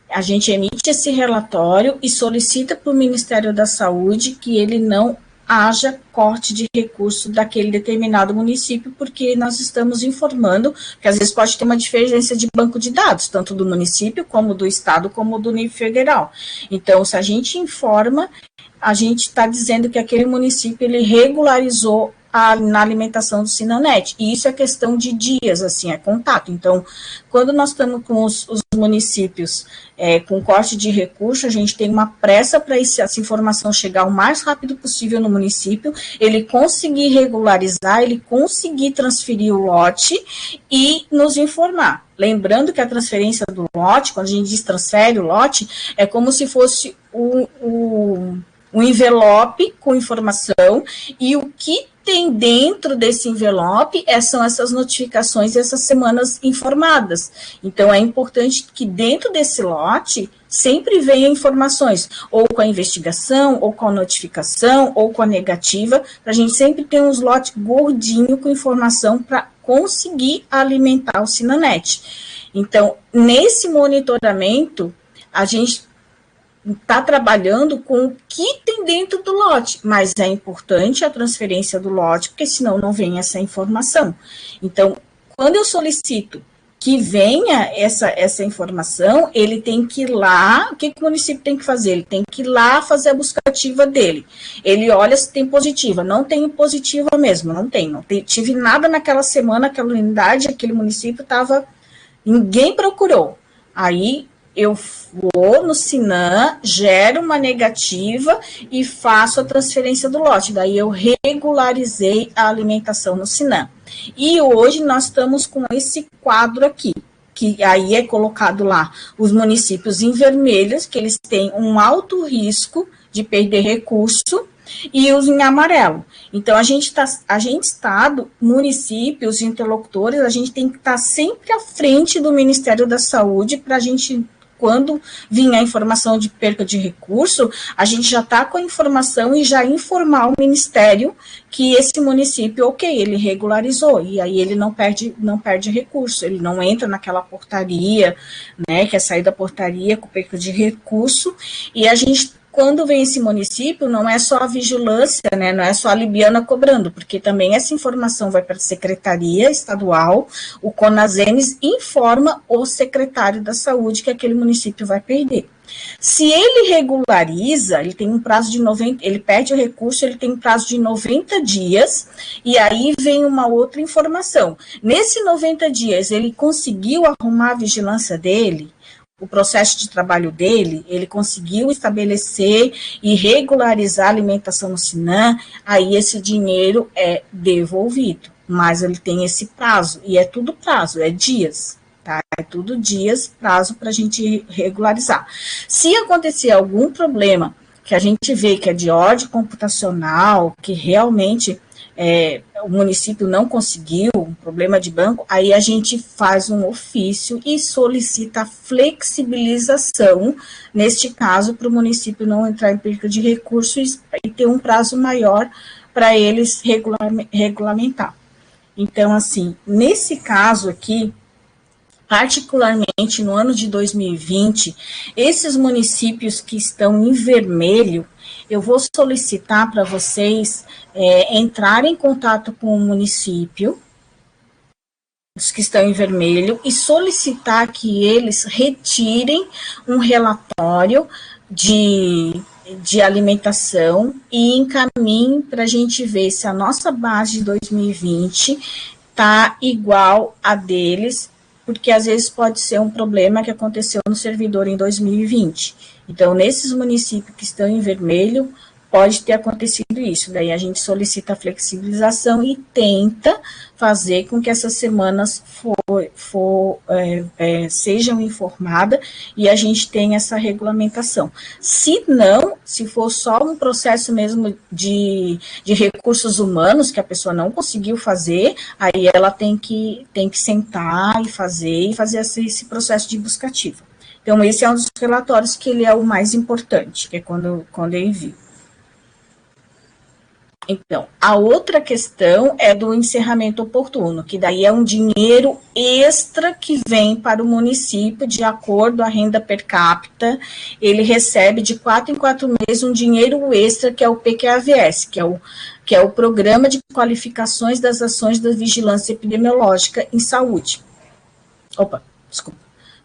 A gente emite esse relatório e solicita para o Ministério da Saúde que ele não haja corte de recurso daquele determinado município, porque nós estamos informando que às vezes pode ter uma diferença de banco de dados, tanto do município, como do estado, como do nível federal. Então, se a gente informa, a gente está dizendo que aquele município ele regularizou na alimentação do Sinanet, e isso é questão de dias, assim, é contato. Então, quando nós estamos com os municípios com corte de recurso, a gente tem uma pressa para essa informação chegar o mais rápido possível no município, ele conseguir regularizar, ele conseguir transferir o lote e nos informar. Lembrando que a transferência do lote, quando a gente diz transfere o lote, é como se fosse um envelope com informação, e o que tem dentro desse envelope são essas notificações e essas semanas informadas. Então, é importante que dentro desse lote sempre venham informações, ou com a investigação, ou com a notificação, ou com a negativa, para a gente sempre ter uns lotes gordinho com informação para conseguir alimentar o Sinanet. Então, nesse monitoramento, a gente está trabalhando com o que tem dentro do lote, mas é importante a transferência do lote, porque senão não vem essa informação. Então, quando eu solicito que venha essa informação, ele tem que ir lá, o que o município tem que fazer? Ele tem que ir lá fazer a busca ativa dele. Ele olha se tem positiva, não tem positiva mesmo, não tive nada naquela semana, aquela unidade, aquele município ninguém procurou. Aí, eu vou no Sinan, gero uma negativa e faço a transferência do lote. Daí eu regularizei a alimentação no Sinan. E hoje nós estamos com esse quadro aqui, que aí é colocado lá os municípios em vermelhos, que eles têm um alto risco de perder recurso, e os em amarelo. Então, a gente, Estado, municípios, interlocutores, a gente tem que estar sempre à frente do Ministério da Saúde para a gente, quando vinha a informação de perca de recurso, a gente já está com a informação e já informar o Ministério que esse município, ele regularizou, e aí ele não perde recurso, ele não entra naquela portaria, né, que é sair da portaria com perca de recurso, e a gente quando vem esse município, não é só a vigilância, né, não é só a Libiana cobrando, porque também essa informação vai para a Secretaria Estadual, o CONASEMES informa o secretário da Saúde que aquele município vai perder. Se ele regulariza, ele tem um prazo de 90, ele pede o recurso, ele tem um prazo de 90 dias, e aí vem uma outra informação. Nesse 90 dias, ele conseguiu arrumar a vigilância dele, o processo de trabalho dele, ele conseguiu estabelecer e regularizar a alimentação no SINAM, aí esse dinheiro é devolvido, mas ele tem esse prazo, e é tudo prazo, é dias. Tá? É tudo dias, prazo para a gente regularizar. Se acontecer algum problema que a gente vê que é de ordem computacional, que realmente o município não conseguiu, um problema de banco, aí a gente faz um ofício e solicita a flexibilização, neste caso, para o município não entrar em perda de recursos e ter um prazo maior para eles regulamentar. Então, assim, nesse caso aqui, particularmente no ano de 2020, esses municípios que estão em vermelho, eu vou solicitar para vocês entrarem em contato com o município, os que estão em vermelho, e solicitar que eles retirem um relatório de alimentação e encaminhem para a gente ver se a nossa base de 2020 está igual a deles, porque às vezes pode ser um problema que aconteceu no servidor em 2020. Então, nesses municípios que estão em vermelho, pode ter acontecido isso. Daí a gente solicita a flexibilização e tenta fazer com que essas semanas sejam informadas e a gente tenha essa regulamentação. Se não, se for só um processo mesmo de recursos humanos que a pessoa não conseguiu fazer, aí ela tem que sentar e fazer esse processo de buscativa. Então, esse é um dos relatórios que ele é o mais importante, que é quando eu envio. Então, a outra questão é do encerramento oportuno, que daí é um dinheiro extra que vem para o município, de acordo à renda per capita, ele recebe de 4 em 4 meses um dinheiro extra, que é o PQAVS, que é o Programa de Qualificações das Ações da Vigilância Epidemiológica em Saúde.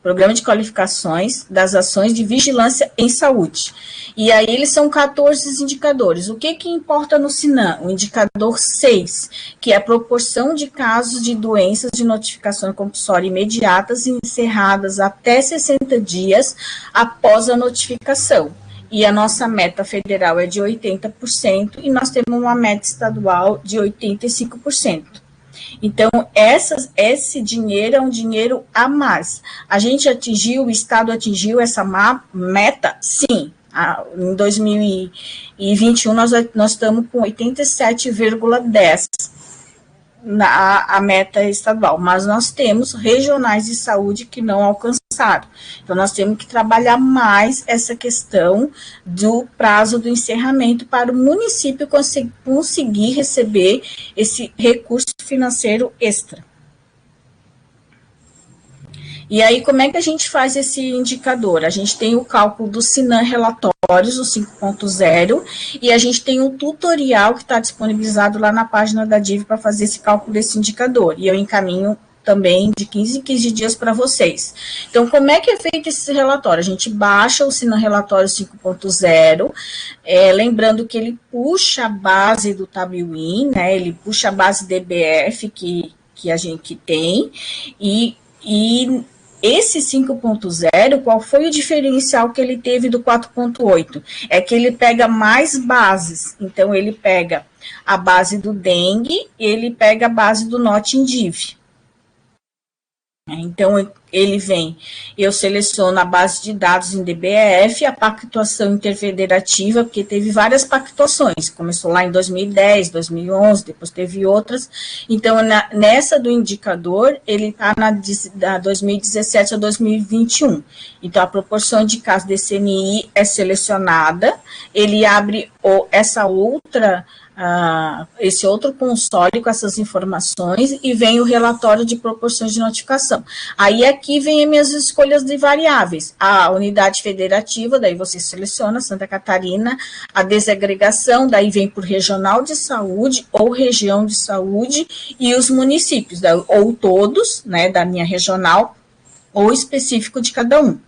Programa de Qualificações das Ações de Vigilância em Saúde. E aí eles são 14 indicadores. O que importa no SINAM? O indicador 6, que é a proporção de casos de doenças de notificação compulsória imediatas e encerradas até 60 dias após a notificação. E a nossa meta federal é de 80% e nós temos uma meta estadual de 85%. Então, esse dinheiro é um dinheiro a mais. O Estado atingiu essa meta? Sim. Em 2021, nós estamos com 87,10% a meta estadual, mas nós temos regionais de saúde que não alcançaram. Então, nós temos que trabalhar mais essa questão do prazo do encerramento para o município conseguir receber esse recurso financeiro extra. E aí, como é que a gente faz esse indicador? A gente tem o cálculo do SINAM Relatórios, o 5.0, e a gente tem um tutorial que está disponibilizado lá na página da DIV para fazer esse cálculo desse indicador. E eu encaminho também de 15 em 15 dias para vocês. Então, como é que é feito esse relatório? A gente baixa o SINAM Relatório 5.0, lembrando que ele puxa a base do TABWIN, né? Ele puxa a base DBF que a gente tem, e esse 5.0, qual foi o diferencial que ele teve do 4.8? É que ele pega mais bases. Então, ele pega a base do dengue, ele pega a base do NOT-INDIV. Então, eu seleciono a base de dados em DBF, a pactuação interfederativa, porque teve várias pactuações, começou lá em 2010, 2011, depois teve outras. Então, nessa do indicador, ele está da 2017 a 2021. Então, a proporção de casos de CMI é selecionada, ele abre essa outra esse outro console com essas informações e vem o relatório de proporções de notificação. Aí aqui vem as minhas escolhas de variáveis. A unidade federativa, daí você seleciona Santa Catarina, a desagregação, daí vem por regional de saúde ou região de saúde e os municípios, ou todos, né, da minha regional, ou específico de cada um.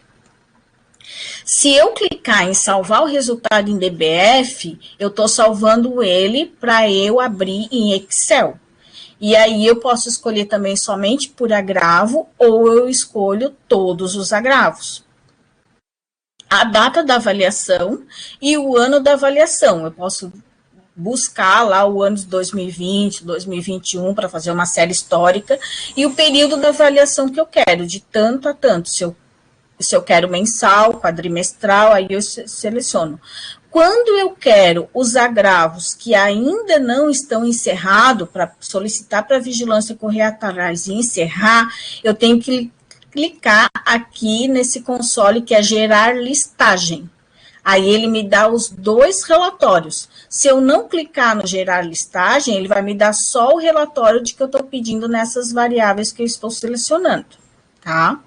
Se eu clicar em salvar o resultado em DBF, eu estou salvando ele para eu abrir em Excel. E aí eu posso escolher também somente por agravo ou eu escolho todos os agravos. A data da avaliação e o ano da avaliação. Eu posso buscar lá o ano de 2020, 2021 para fazer uma série histórica e o período da avaliação que eu quero, de tanto a tanto. Se eu quero mensal, quadrimestral, aí eu seleciono. Quando eu quero os agravos que ainda não estão encerrados, para solicitar para a vigilância correr atrás e encerrar, eu tenho que clicar aqui nesse console que é gerar listagem. Aí ele me dá os 2 relatórios. Se eu não clicar no gerar listagem, ele vai me dar só o relatório de que eu estou pedindo nessas variáveis que eu estou selecionando, tá?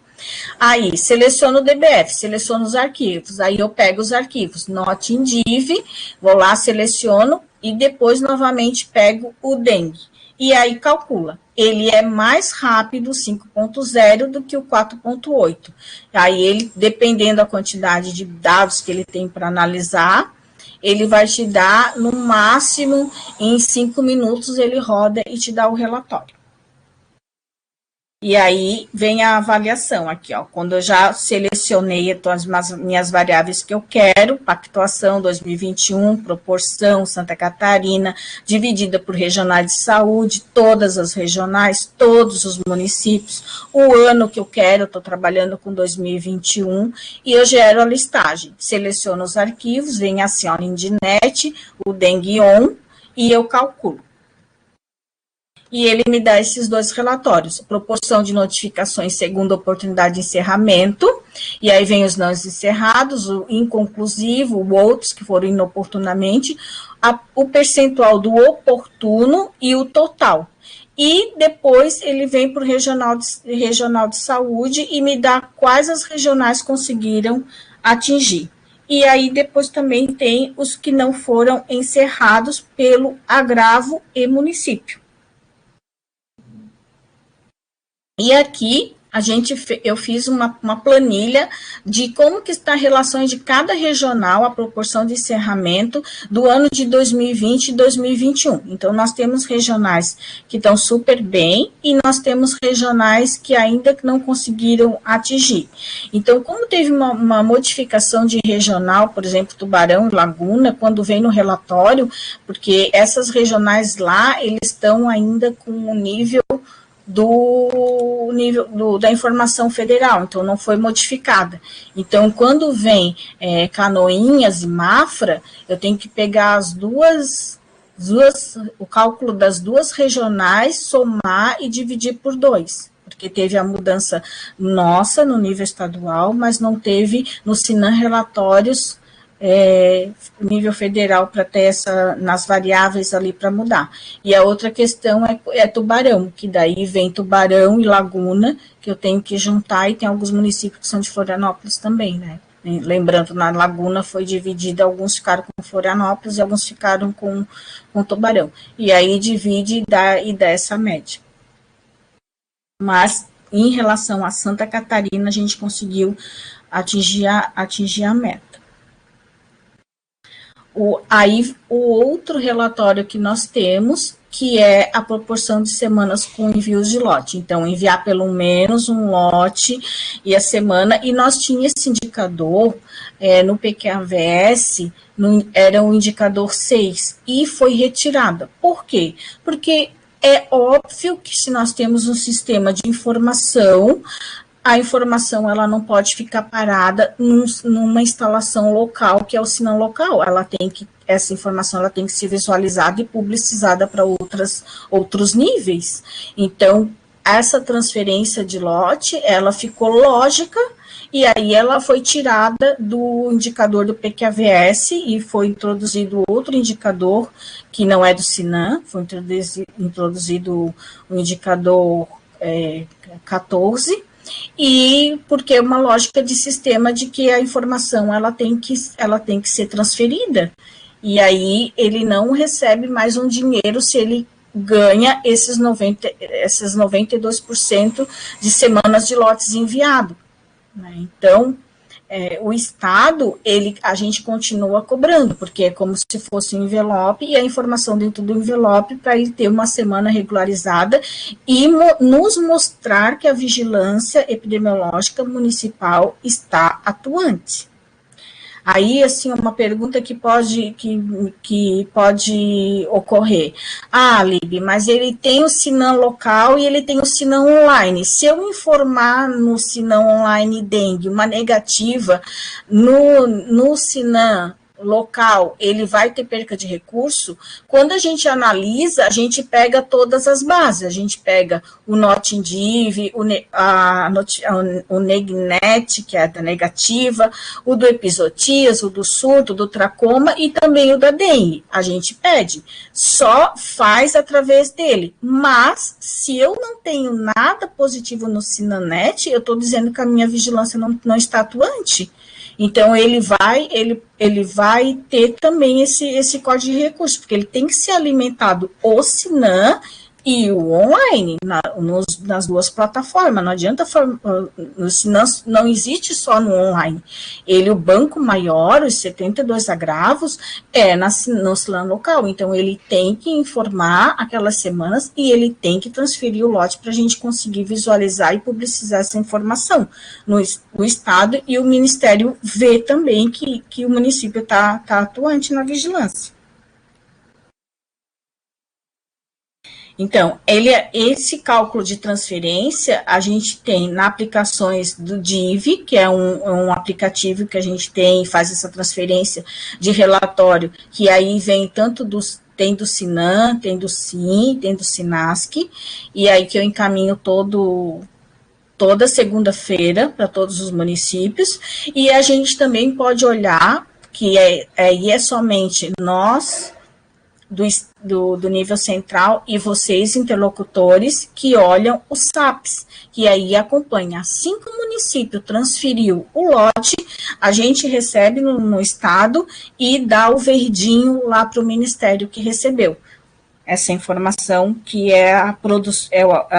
Aí, seleciono o DBF, seleciono os arquivos, aí eu pego os arquivos, Not in Div, vou lá, seleciono e depois novamente pego o dengue. E aí calcula. Ele é mais rápido, 5.0, do que o 4.8. Aí ele, dependendo da quantidade de dados que ele tem para analisar, ele vai te dar, no máximo, em 5 minutos, ele roda e te dá o relatório. E aí vem a avaliação aqui, ó, quando eu já selecionei as minhas variáveis que eu quero, pactuação 2021, proporção Santa Catarina, dividida por regionais de saúde, todas as regionais, todos os municípios, o ano que eu quero, estou trabalhando com 2021, e eu gero a listagem, seleciono os arquivos, vem assim, ó, Indinet, o Dengue On, e eu calculo. E ele me dá esses 2 relatórios, proporção de notificações segundo a oportunidade de encerramento, e aí vem os não encerrados, o inconclusivo, o outros que foram inoportunamente, o percentual do oportuno e o total. E depois ele vem para o regional de saúde e me dá quais as regionais conseguiram atingir. E aí depois também tem os que não foram encerrados pelo agravo e município. E aqui eu fiz uma planilha de como que está a relação de cada regional, a proporção de encerramento do ano de 2020 e 2021. Então, nós temos regionais que estão super bem e nós temos regionais que ainda não conseguiram atingir. Então, como teve uma modificação de regional, por exemplo, Tubarão e Laguna, quando vem no relatório, porque essas regionais lá, eles estão ainda com o nível da informação federal, então não foi modificada. Então, quando vem Canoinhas e Mafra, eu tenho que pegar o cálculo das 2 regionais, somar e dividir por 2, porque teve a mudança nossa no nível estadual, mas não teve no Sinan relatórios nível federal para ter nas variáveis ali para mudar. E a outra questão é Tubarão, que daí vem Tubarão e Laguna, que eu tenho que juntar, e tem alguns municípios que são de Florianópolis também, né? Lembrando, na Laguna foi dividida, alguns ficaram com Florianópolis e alguns ficaram com Tubarão. E aí divide e dá essa média. Mas, em relação a Santa Catarina, a gente conseguiu atingir a meta. Aí, o outro relatório que nós temos, que é a proporção de semanas com envios de lote. Então, enviar pelo menos um lote e a semana, e nós tínhamos esse indicador no PQAVS, era o indicador 6, e foi retirada. Por quê? Porque é óbvio que se nós temos um sistema de informação, a informação ela não pode ficar parada numa instalação local, que é o Sinan local. Essa informação ela tem que ser visualizada e publicizada para outros níveis. Então, essa transferência de lote, ela ficou lógica e aí ela foi tirada do indicador do PQAVS e foi introduzido outro indicador que não é do SINAM, foi introduzido o indicador 14, e porque é uma lógica de sistema de que a informação ela tem que ser transferida, e aí ele não recebe mais um dinheiro se ele ganha esses 92% de semanas de lotes enviados, né? Então, o Estado, a gente continua cobrando, porque é como se fosse um envelope, e a informação dentro do envelope para ele ter uma semana regularizada e nos mostrar que a vigilância epidemiológica municipal está atuante. Aí, assim, uma pergunta que pode ocorrer. Ah, Lib, mas ele tem o Sinam local e ele tem o Sinam online. Se eu informar no Sinam online dengue uma negativa, no Sinam local, ele vai ter perca de recurso? Quando a gente analisa, a gente pega todas as bases, a gente pega o NOT-INDIV, o NEGNET, que é da negativa, o do episotias, o do surto, do tracoma e também o da dengue. A gente pede, só faz através dele. Mas, se eu não tenho nada positivo no Sinanet, eu estou dizendo que a minha vigilância não está atuante. Então, ele vai ter também esse código de recurso, porque ele tem que ser alimentado o Sinam e o online, nas duas plataformas. Não adianta, o Sinam não existe só no online. O banco maior, os 72 agravos, no Sinam local. Então, ele tem que informar aquelas semanas e ele tem que transferir o lote para a gente conseguir visualizar e publicizar essa informação no Estado, e o Ministério vê também que o município está atuante na vigilância. Então, esse cálculo de transferência, a gente tem na aplicações do DIV, que é um aplicativo que a gente faz essa transferência de relatório, que aí vem tem do Sinam, tem do SIM, tem do SINASC, e aí que eu encaminho toda segunda-feira para todos os municípios, e a gente também pode olhar, que é somente nós, do nível central, e vocês, interlocutores, que olham os SAPs, que aí acompanha. Assim que o município transferiu o lote, a gente recebe no Estado e dá o verdinho lá para o Ministério que recebeu essa informação, que é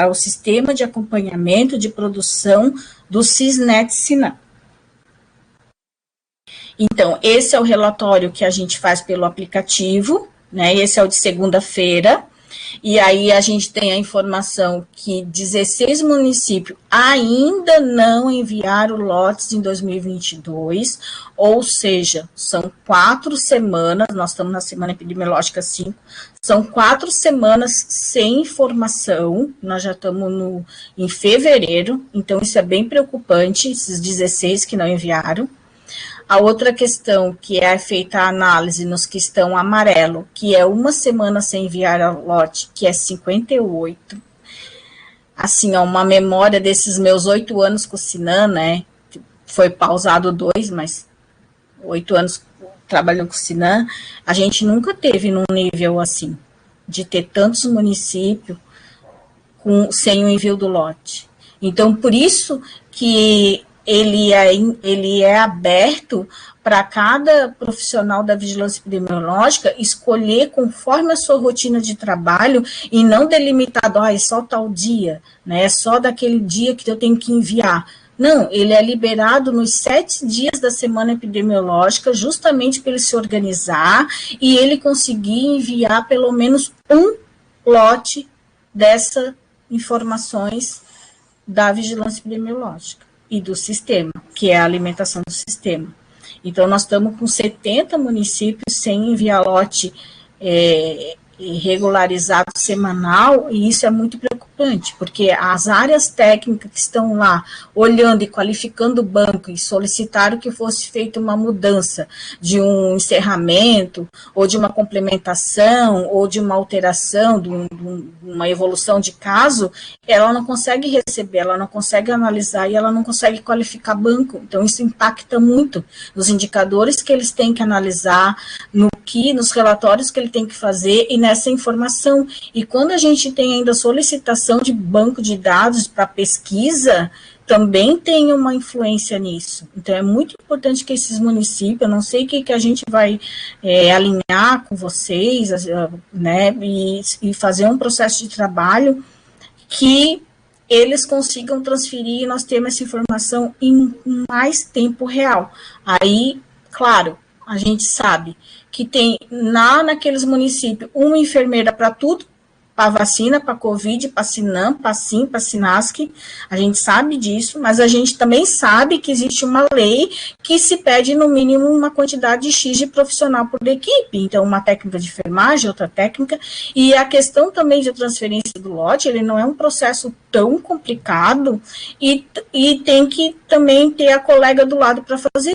o sistema de acompanhamento de produção do Sisnet-Sinam. Então, esse é o relatório que a gente faz pelo aplicativo, né? Esse é o de segunda-feira, e aí a gente tem a informação que 16 municípios ainda não enviaram lotes em 2022, ou seja, são 4 semanas, nós estamos na semana epidemiológica 5, são 4 semanas sem informação, nós já estamos em fevereiro, então isso é bem preocupante, esses 16 que não enviaram. A outra questão, que é feita a análise nos que estão amarelo, que é uma semana sem enviar ao lote, que é 58. Assim, uma memória desses meus 8 anos com o Sinam, né? Foi pausado 2, mas 8 anos trabalhando com o Sinam, a gente nunca teve num nível assim, de ter tantos municípios sem o envio do lote. Então, por isso que ele é aberto para cada profissional da vigilância epidemiológica escolher conforme a sua rotina de trabalho e não delimitado, é só tal dia, né? É só daquele dia que eu tenho que enviar. Não, ele é liberado nos 7 dias da semana epidemiológica, justamente para ele se organizar e ele conseguir enviar pelo menos um lote dessas informações da vigilância epidemiológica e do sistema, que é a alimentação do sistema. Então, nós estamos com 70 municípios sem enviar lote regularizado semanal, e isso é muito preocupante, porque as áreas técnicas que estão lá olhando e qualificando o banco e solicitaram que fosse feita uma mudança de um encerramento, ou de uma complementação, ou de uma alteração, de uma evolução de caso, ela não consegue receber, ela não consegue analisar e ela não consegue qualificar banco. Então, isso impacta muito nos indicadores que eles têm que analisar, nos relatórios que ele tem que fazer e nessa informação. E quando a gente tem ainda solicitação de banco de dados para pesquisa, também tem uma influência nisso. Então, é muito importante que esses municípios, eu não sei o que a gente vai alinhar com vocês, né, e fazer um processo de trabalho que eles consigam transferir e nós temos essa informação em mais tempo real. Aí, claro, a gente sabe que tem naqueles municípios uma enfermeira para tudo, para vacina, para Covid, para Sinam, para Sim, para Sinasc, a gente sabe disso, mas a gente também sabe que existe uma lei que se pede no mínimo uma quantidade X de profissional por equipe, então uma técnica de enfermagem, outra técnica, e a questão também de transferência do lote, ele não é um processo tão complicado, e tem que também ter a colega do lado para fazer,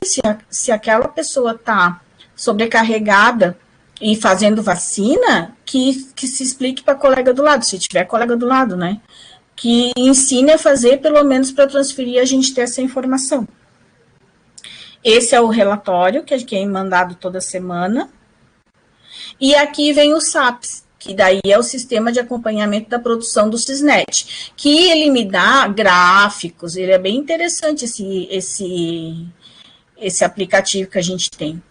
se aquela pessoa está sobrecarregada e fazendo vacina, que se explique para a colega do lado, se tiver colega do lado, né? Que ensine a fazer, pelo menos para transferir, a gente ter essa informação. Esse é o relatório que é mandado toda semana. E aqui vem o SAPS, que daí é o Sistema de Acompanhamento da Produção do Sisnet, que ele me dá gráficos, ele é bem interessante esse aplicativo que a gente tem,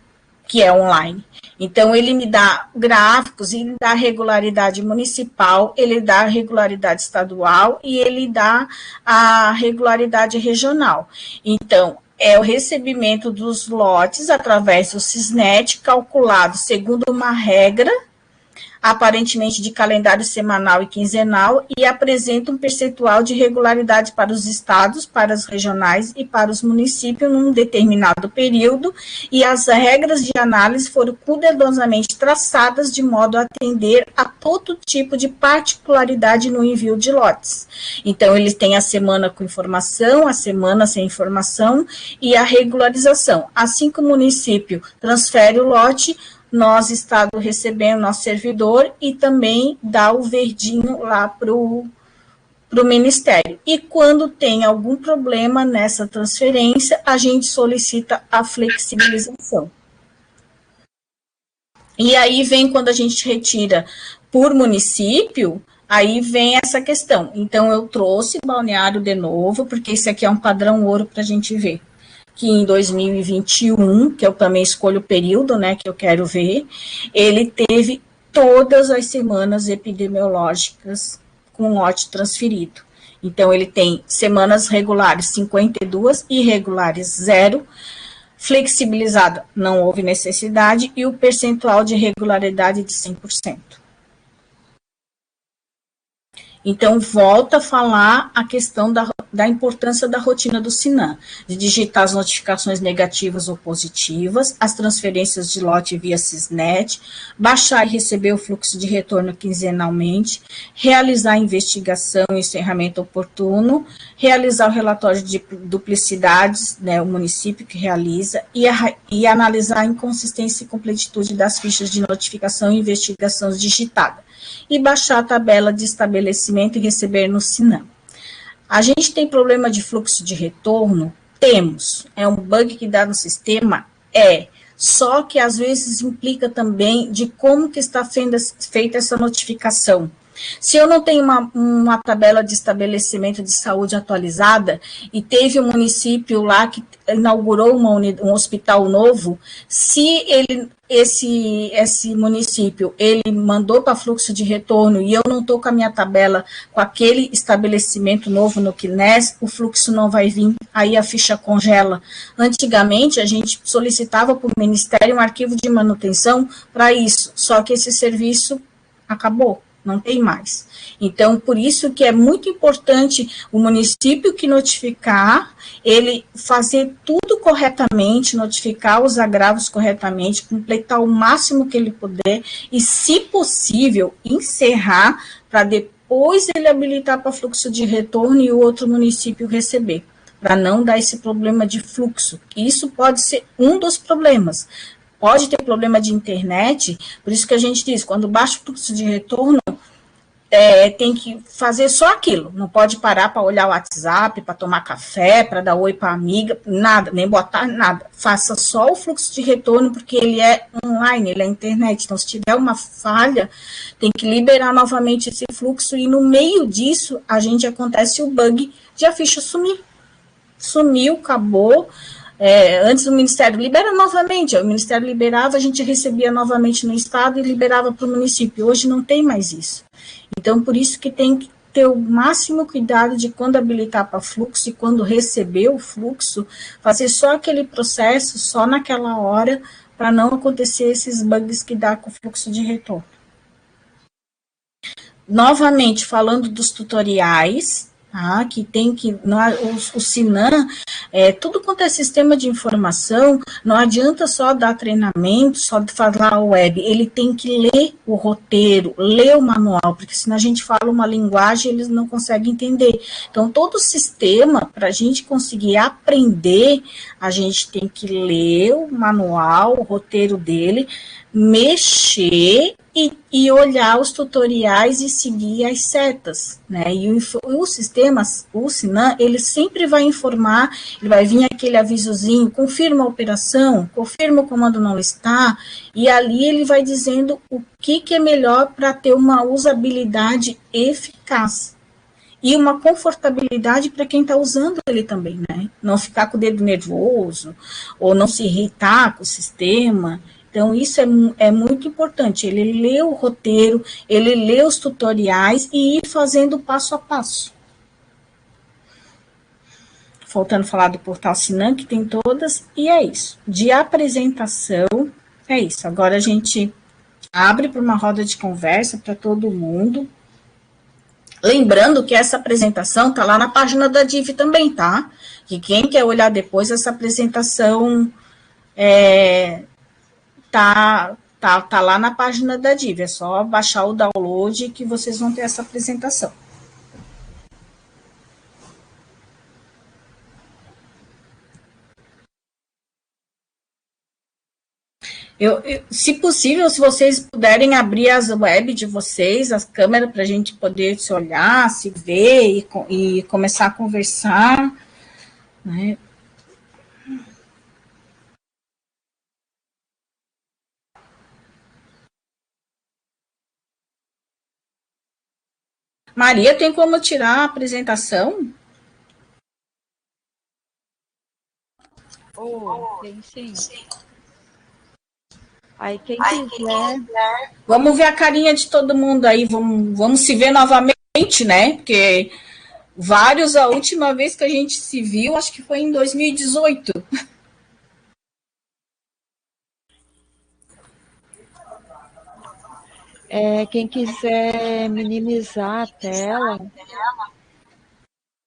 que é online. Então, ele me dá gráficos, ele dá regularidade municipal, ele dá regularidade estadual e ele dá a regularidade regional. Então, é o recebimento dos lotes através do Sisnet, calculado segundo uma regra, aparentemente de calendário semanal e quinzenal, e apresenta um percentual de regularidade para os estados, para as regionais e para os municípios num determinado período, e as regras de análise foram cuidadosamente traçadas de modo a atender a todo tipo de particularidade no envio de lotes. Então, eles têm a semana com informação, a semana sem informação e a regularização. Assim que o município transfere o lote, nós, Estado, recebemos nosso servidor e também dá o verdinho lá para o Ministério. E quando tem algum problema nessa transferência, a gente solicita a flexibilização. E aí vem quando a gente retira por município, aí vem essa questão. Então, eu trouxe Balneário de novo, porque esse aqui é um padrão ouro para a gente ver. Que em 2021, que eu também escolho o período, né, que eu quero ver, ele teve todas as semanas epidemiológicas com lote transferido. Então, ele tem semanas regulares 52, irregulares 0, flexibilizada não houve necessidade, e o percentual de regularidade de 100%. Então, volta a falar a questão da importância da rotina do Sinam, de digitar as notificações negativas ou positivas, as transferências de lote via Sisnet, baixar e receber o fluxo de retorno quinzenalmente, realizar a investigação e encerramento oportuno, realizar o relatório de duplicidades, né, o município que realiza, e analisar a inconsistência e completitude das fichas de notificação e investigação digitada, e baixar a tabela de estabelecimento e receber no Sinam. A gente tem problema de fluxo de retorno? Temos. É um bug que dá no sistema? É. Só que às vezes implica também de como que está sendo feita essa notificação. Se eu não tenho uma tabela de estabelecimento de saúde atualizada e teve um município lá que inaugurou um hospital novo, se esse município ele mandou para fluxo de retorno e eu não estou com a minha tabela com aquele estabelecimento novo no QNES, o fluxo não vai vir, aí a ficha congela. Antigamente, a gente solicitava para o Ministério um arquivo de manutenção para isso, só que esse serviço acabou. não tem mais. Então, por isso que é muito importante o município que notificar, ele fazer tudo corretamente, notificar os agravos corretamente, completar o máximo que ele puder e, se possível, encerrar para depois ele habilitar para fluxo de retorno e o outro município receber, para não dar esse problema de fluxo. Isso pode ser um dos problemas. Pode ter problema de internet, por isso que a gente diz, quando baixa o fluxo de retorno, tem que fazer só aquilo, não pode parar para olhar o WhatsApp, para tomar café, para dar oi para amiga, nada, nem botar nada. Faça só o fluxo de retorno, porque ele é online, ele é internet. Então, se tiver uma falha, tem que liberar novamente esse fluxo e no meio disso, acontece o bug de a ficha sumir. Sumiu, acabou. Antes o Ministério libera novamente, o Ministério liberava, a gente recebia novamente no Estado e liberava para o município. Hoje não tem mais isso. Então, por isso que tem que ter o máximo cuidado de quando habilitar para fluxo e quando receber o fluxo, fazer só aquele processo, só naquela hora, para não acontecer esses bugs que dá com o fluxo de retorno. Novamente, falando dos tutoriais, tá, que tem que, o Sinan, tudo quanto é sistema de informação, não adianta só dar treinamento, só falar a web, ele tem que ler o roteiro, ler o manual, porque senão a gente fala uma linguagem, eles não conseguem entender. Então, todo o sistema, para a gente conseguir aprender, a gente tem que ler o manual, o roteiro dele, mexer e olhar os tutoriais e seguir as setas, né? E o sistema, o Sinan, ele sempre vai informar, ele vai vir aquele avisozinho, confirma a operação, confirma o comando não está, e ali ele vai dizendo o que é melhor para ter uma usabilidade eficaz. E uma confortabilidade para quem está usando ele também, né? Não ficar com o dedo nervoso, ou não se irritar com o sistema. Então, isso é muito importante, ele lê o roteiro, ele lê os tutoriais e ir fazendo passo a passo. Faltando falar do portal Sinan, que tem todas, e é isso. De apresentação, é isso. Agora a gente abre para uma roda de conversa para todo mundo. Lembrando que essa apresentação está lá na página da DIV também, tá? Que quem quer olhar depois, essa apresentação tá lá na página da DIV, é só baixar o download que vocês vão ter essa apresentação. Se possível, se vocês puderem abrir as web de vocês, as câmeras, para a gente poder se olhar, se ver e começar a conversar, né? Maria, tem como tirar a apresentação? Tem sim. Aí quem quiser... Vamos ver a carinha de todo mundo aí, vamos se ver novamente, né? Porque a última vez que a gente se viu, acho que foi em 2018. Quem quiser minimizar a tela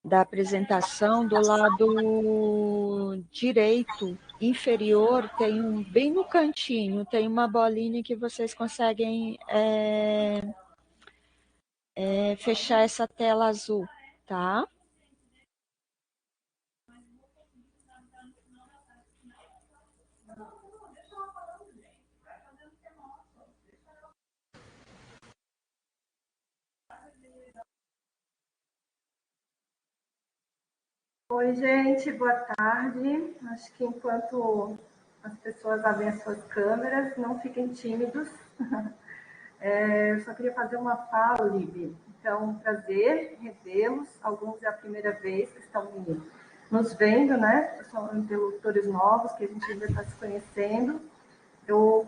da apresentação, do lado direito inferior, bem no cantinho, tem uma bolinha que vocês conseguem fechar essa tela azul, tá? Oi, gente, boa tarde. Acho que enquanto as pessoas abrem as suas câmeras, não fiquem tímidos. Eu só queria fazer uma fala, Liby. Então, um prazer revê-los. Alguns é a primeira vez que estão nos vendo, né? São interlocutores novos que a gente ainda está se conhecendo. Eu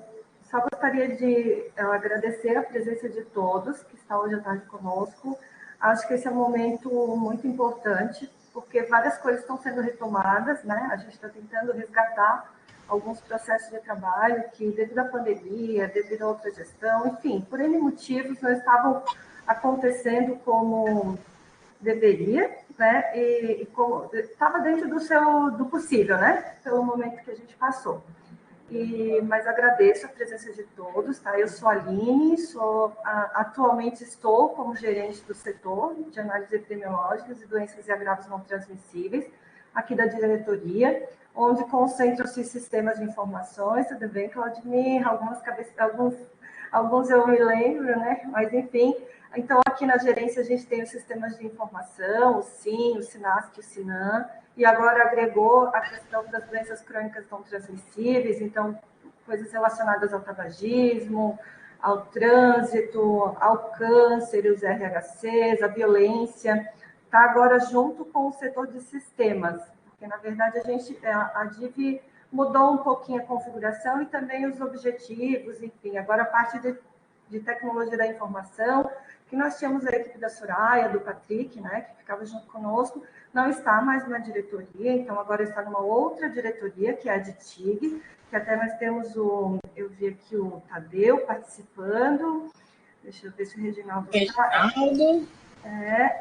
só gostaria de agradecer a presença de todos que estão hoje à tarde conosco. Acho que esse é um momento muito importante, porque várias coisas estão sendo retomadas, né? A gente está tentando resgatar alguns processos de trabalho que, devido à pandemia, devido a outra gestão, enfim, por N motivos, não estavam acontecendo como deveria, né? E como estava dentro do possível, né? Pelo momento que a gente passou. Mas agradeço a presença de todos, tá? Eu sou a Aline, atualmente estou como gerente do setor de análise epidemiológicas e doenças e agravos não transmissíveis, aqui da diretoria, onde concentram-se sistemas de informações, tudo bem, Claudinei? Alguns eu me lembro, né? Mas, enfim, então, aqui na gerência, a gente tem os sistemas de informação, o SIM, o SINASC e o SINAM, e agora agregou a questão das doenças crônicas não transmissíveis, então, coisas relacionadas ao tabagismo, ao trânsito, ao câncer, os RHCs, a violência, está agora junto com o setor de sistemas, porque, na verdade, a DIV mudou um pouquinho a configuração e também os objetivos, enfim, agora a parte de tecnologia da informação, que nós tínhamos a equipe da Soraya, do Patrick, né, que ficava junto conosco, não está mais na diretoria, então agora está numa outra diretoria, que é a de TIG, que até nós temos eu vi aqui o Tadeu participando, deixa eu ver se o Reginaldo está.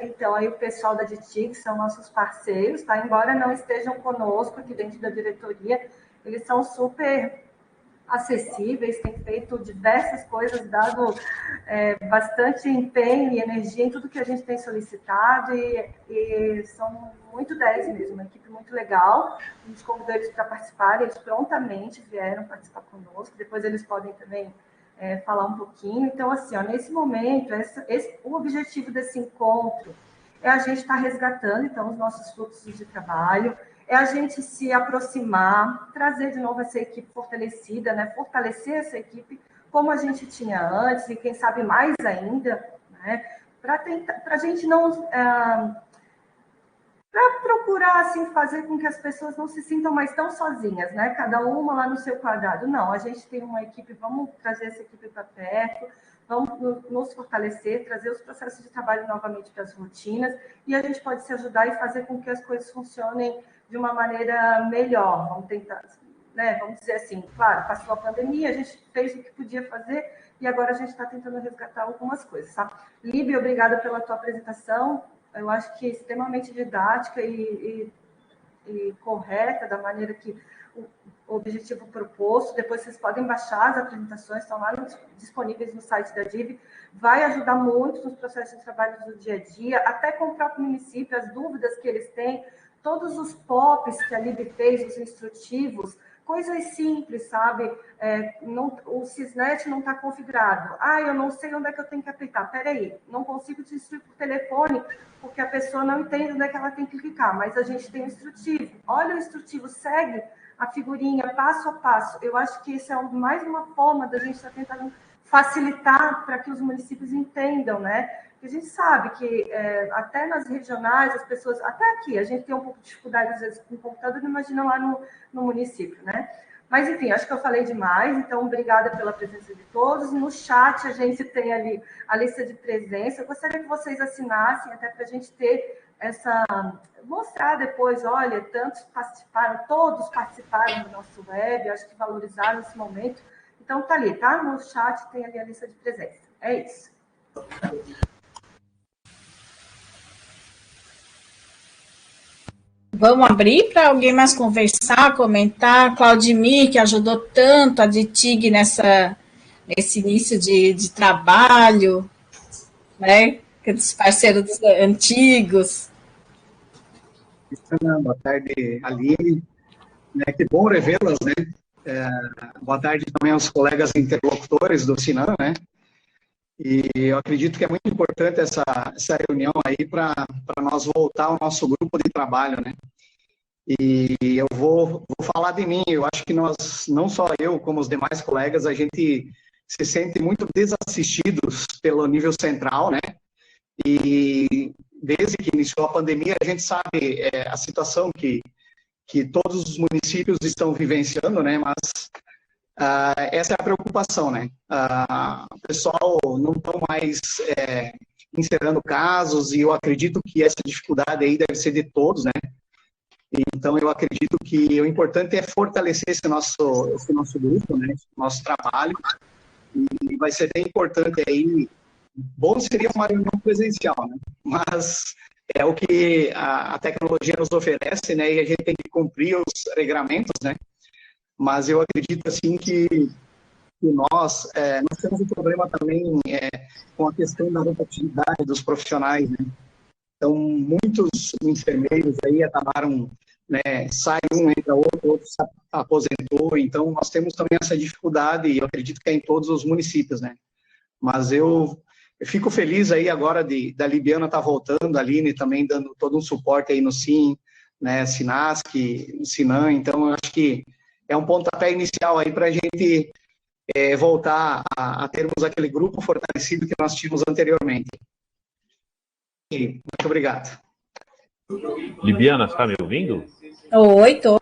Então aí o pessoal da DITIG são nossos parceiros, tá? Embora não estejam conosco aqui dentro da diretoria, eles são super acessíveis, têm feito diversas coisas, dado bastante empenho e energia em tudo que a gente tem solicitado, e são muito 10 mesmo, uma equipe muito legal. A gente convidou eles para participarem, eles prontamente vieram participar conosco, depois eles podem também falar um pouquinho. Então, assim, ó, nesse momento, o objetivo desse encontro é a gente estar resgatando, então, os nossos fluxos de trabalho, é a gente se aproximar, trazer de novo essa equipe fortalecida, né? Fortalecer essa equipe como a gente tinha antes, e quem sabe mais ainda, né? Para a gente não... para procurar, assim, fazer com que as pessoas não se sintam mais tão sozinhas, né? Cada uma lá no seu quadrado. Não, a gente tem uma equipe, vamos trazer essa equipe para perto, vamos nos fortalecer, trazer os processos de trabalho novamente para as rotinas, e a gente pode se ajudar e fazer com que as coisas funcionem de uma maneira melhor. Vamos tentar, né? Vamos dizer assim, claro, passou a pandemia, a gente fez o que podia fazer e agora a gente está tentando resgatar algumas coisas, tá? Líbia, obrigada pela tua apresentação. Eu acho que é extremamente didática e correta, da maneira que o objetivo proposto. Depois vocês podem baixar as apresentações, estão lá disponíveis no site da DIV. Vai ajudar muito nos processos de trabalho do dia a dia, até com o próprio município, as dúvidas que eles têm, todos os POPs que a LIB fez, os instrutivos, coisas simples, sabe? O Sysnet não está configurado. Eu não sei onde é que eu tenho que apertar. Peraí, não consigo te instruir por telefone, porque a pessoa não entende onde é que ela tem que clicar, mas a gente tem o instrutivo. Olha o instrutivo, segue a figurinha, passo a passo. Eu acho que isso é mais uma forma da gente estar tentando facilitar para que os municípios entendam, né? Porque a gente sabe que até nas regionais, as pessoas, até aqui, a gente tem um pouco de dificuldade, às vezes, com o computador, não imagina lá no município, né? Mas, enfim, acho que eu falei demais, então, obrigada pela presença de todos. No chat, a gente tem ali a lista de presença. Eu gostaria que vocês assinassem, até para a gente ter mostrar depois, olha, tantos participaram, todos participaram do nosso web, acho que valorizaram esse momento. Então, tá ali, tá? No chat tem ali a lista de presença. É isso. Vamos abrir para alguém mais conversar, comentar. Claudimir, que ajudou tanto a DITIG nesse início de trabalho, né? Dos parceiros antigos. Boa tarde, Aline. Que bom revê-las, né? Boa tarde também aos colegas interlocutores do Sinan, né? E eu acredito que é muito importante essa reunião aí para nós voltar ao nosso grupo de trabalho, né? E eu vou falar de mim. Eu acho que nós, não só eu, como os demais colegas, a gente se sente muito desassistidos pelo nível central, né? E desde que iniciou a pandemia, a gente sabe a situação que todos os municípios estão vivenciando, né? Mas essa é a preocupação, né? O pessoal não estão mais encerrando casos, e eu acredito que essa dificuldade aí deve ser de todos, né? Então, eu acredito que o importante é fortalecer esse nosso grupo, né, esse nosso trabalho, e vai ser bem importante aí. Bom seria uma reunião presencial, né? Mas é o que a tecnologia nos oferece, né? E a gente tem que cumprir os regramentos, né? Mas eu acredito, assim, que nós temos um problema também com a questão da rotatividade dos profissionais, né? Então, muitos enfermeiros aí acabaram, né, sai um, entra outro se aposentou, então nós temos também essa dificuldade, e eu acredito que é em todos os municípios, né? Mas eu fico feliz aí agora da Libiana estar voltando, a Aline também dando todo um suporte aí no SIM, né, Sinasc, Sinan, então eu acho que é um pontapé inicial aí para a gente voltar a termos aquele grupo fortalecido que nós tínhamos anteriormente. E muito obrigado. Libiana, está me ouvindo? Oi, tô.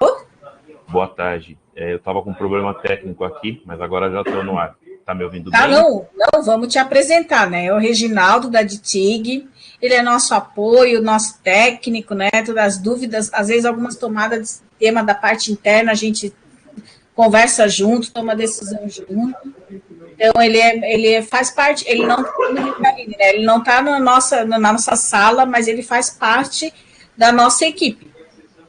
Boa tarde. Eu estava com um problema técnico aqui, mas agora já estou no ar. Está me ouvindo bem? Não, vamos te apresentar, né? É o Reginaldo da DITIG, ele é nosso apoio, nosso técnico, né? Todas as dúvidas, às vezes algumas tomadas de tema da parte interna, a gente conversa junto, toma decisão junto. Então, ele faz parte, ele não está na nossa sala, mas ele faz parte da nossa equipe.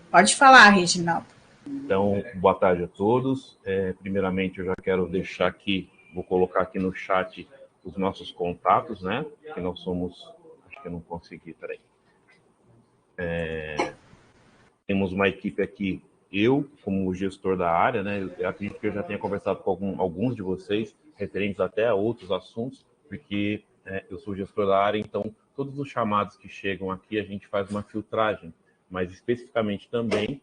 Pode falar, Reginaldo. Então, boa tarde a todos. Primeiramente, eu já quero deixar aqui, vou colocar aqui no chat os nossos contatos, né? Que nós somos, acho que eu não consegui, peraí. Temos uma equipe aqui, eu, como gestor da área, né? Eu acredito que eu já tenha conversado com alguns de vocês, referentes até a outros assuntos, porque eu sou gestor da área, então todos os chamados que chegam aqui a gente faz uma filtragem, mas especificamente também,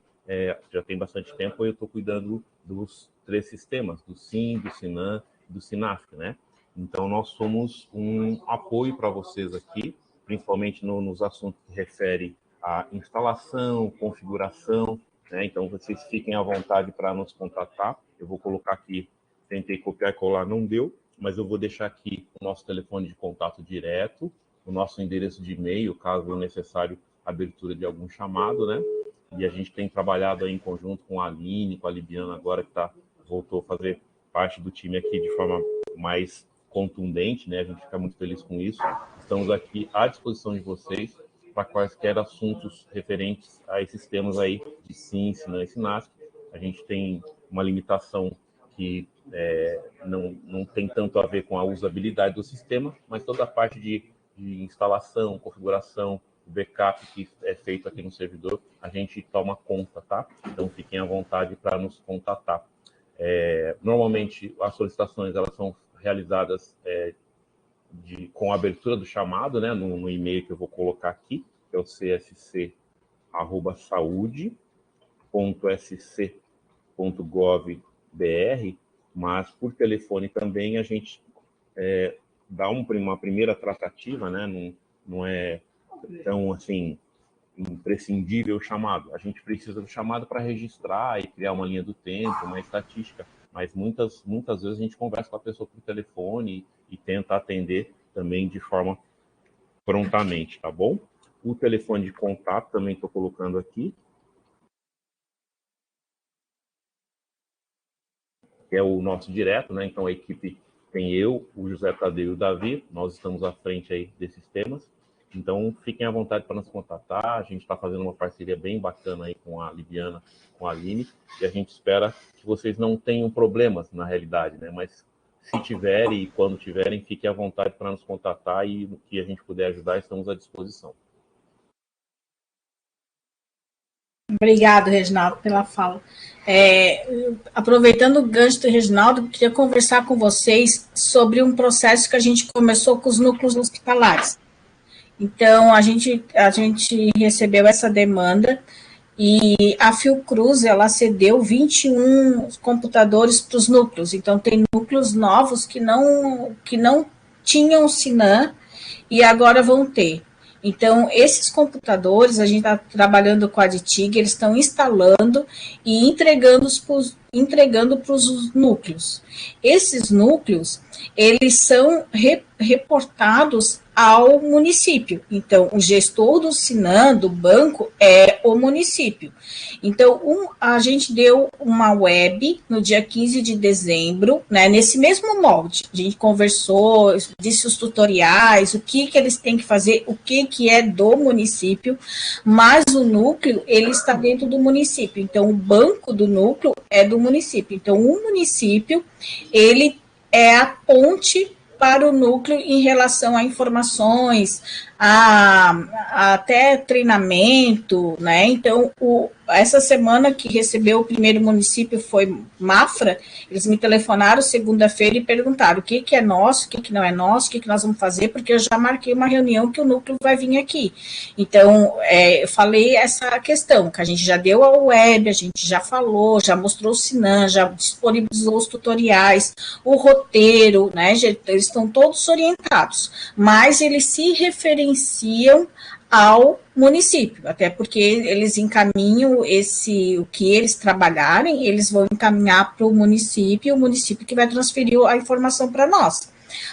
já tem bastante tempo, eu estou cuidando dos 3 sistemas, do SIM, do Sinan e do Sinasc, né? Então nós somos um apoio para vocês aqui, principalmente nos assuntos que referem à instalação, configuração, né? Então vocês fiquem à vontade para nos contatar. Eu vou colocar aqui, tentei copiar e colar, não deu, mas eu vou deixar aqui o nosso telefone de contato direto, o nosso endereço de e-mail, caso necessário, abertura de algum chamado, né? E a gente tem trabalhado aí em conjunto com a Aline, com a Libiana, agora que voltou a fazer parte do time aqui de forma mais contundente, né? A gente fica muito feliz com isso. Estamos aqui à disposição de vocês para quaisquer assuntos referentes a esses temas aí de SIM, Sinan e Sinasc. A gente tem uma limitação que não tem tanto a ver com a usabilidade do sistema, mas toda a parte de instalação, configuração, backup que é feito aqui no servidor, a gente toma conta, tá? Então fiquem à vontade para nos contatar. Normalmente as solicitações elas são realizadas com a abertura do chamado, né, no e-mail que eu vou colocar aqui, que é o csc@saude.sc.gov.br, mas por telefone também a gente dá uma primeira tratativa, né, não é tão assim imprescindível o chamado. A gente precisa do chamado para registrar e criar uma linha do tempo, uma estatística, mas muitas vezes a gente conversa com a pessoa por telefone e tenta atender também de forma prontamente, tá bom? O telefone de contato também estou colocando aqui, que é o nosso direto, né? Então a equipe tem eu, o José Tadeu e o Davi, nós estamos à frente aí desses temas. Então, fiquem à vontade para nos contatar. A gente está fazendo uma parceria bem bacana aí com a Libiana, com a Aline, e a gente espera que vocês não tenham problemas na realidade, né? Mas se tiverem e quando tiverem, fiquem à vontade para nos contatar e no que a gente puder ajudar, estamos à disposição. Obrigado, Reginaldo, pela fala. Aproveitando o gancho do Reginaldo, queria conversar com vocês sobre um processo que a gente começou com os núcleos hospitalares. Então, a gente recebeu essa demanda e a Fiocruz, ela cedeu 21 computadores para os núcleos. Então, tem núcleos novos que não tinham Sinan e agora vão ter. Então, esses computadores, a gente está trabalhando com a DITIG, eles estão instalando e entregando para os núcleos. Esses núcleos, eles são reportados ao município. Então, o gestor do Sinan, do banco, é o município. Então, a gente deu uma web no dia 15 de dezembro, né, nesse mesmo molde. A gente conversou, disse os tutoriais, o que eles têm que fazer, o que é do município, mas o núcleo, ele está dentro do município. Então, o banco do núcleo é do município. Então, o município, ele é a ponte para o núcleo em relação a informações, até treinamento, né? Então, essa semana que recebeu o primeiro município foi Mafra, eles me telefonaram segunda-feira e perguntaram o que é nosso, o que não é nosso, o que nós vamos fazer, porque eu já marquei uma reunião que o núcleo vai vir aqui. Então, eu falei essa questão, que a gente já deu a web, a gente já falou, já mostrou o Sinan, já disponibilizou os tutoriais, o roteiro, né? Eles estão todos orientados, mas eles se referenciam ao município, até porque eles encaminham o que eles trabalharem, eles vão encaminhar para o município que vai transferir a informação para nós.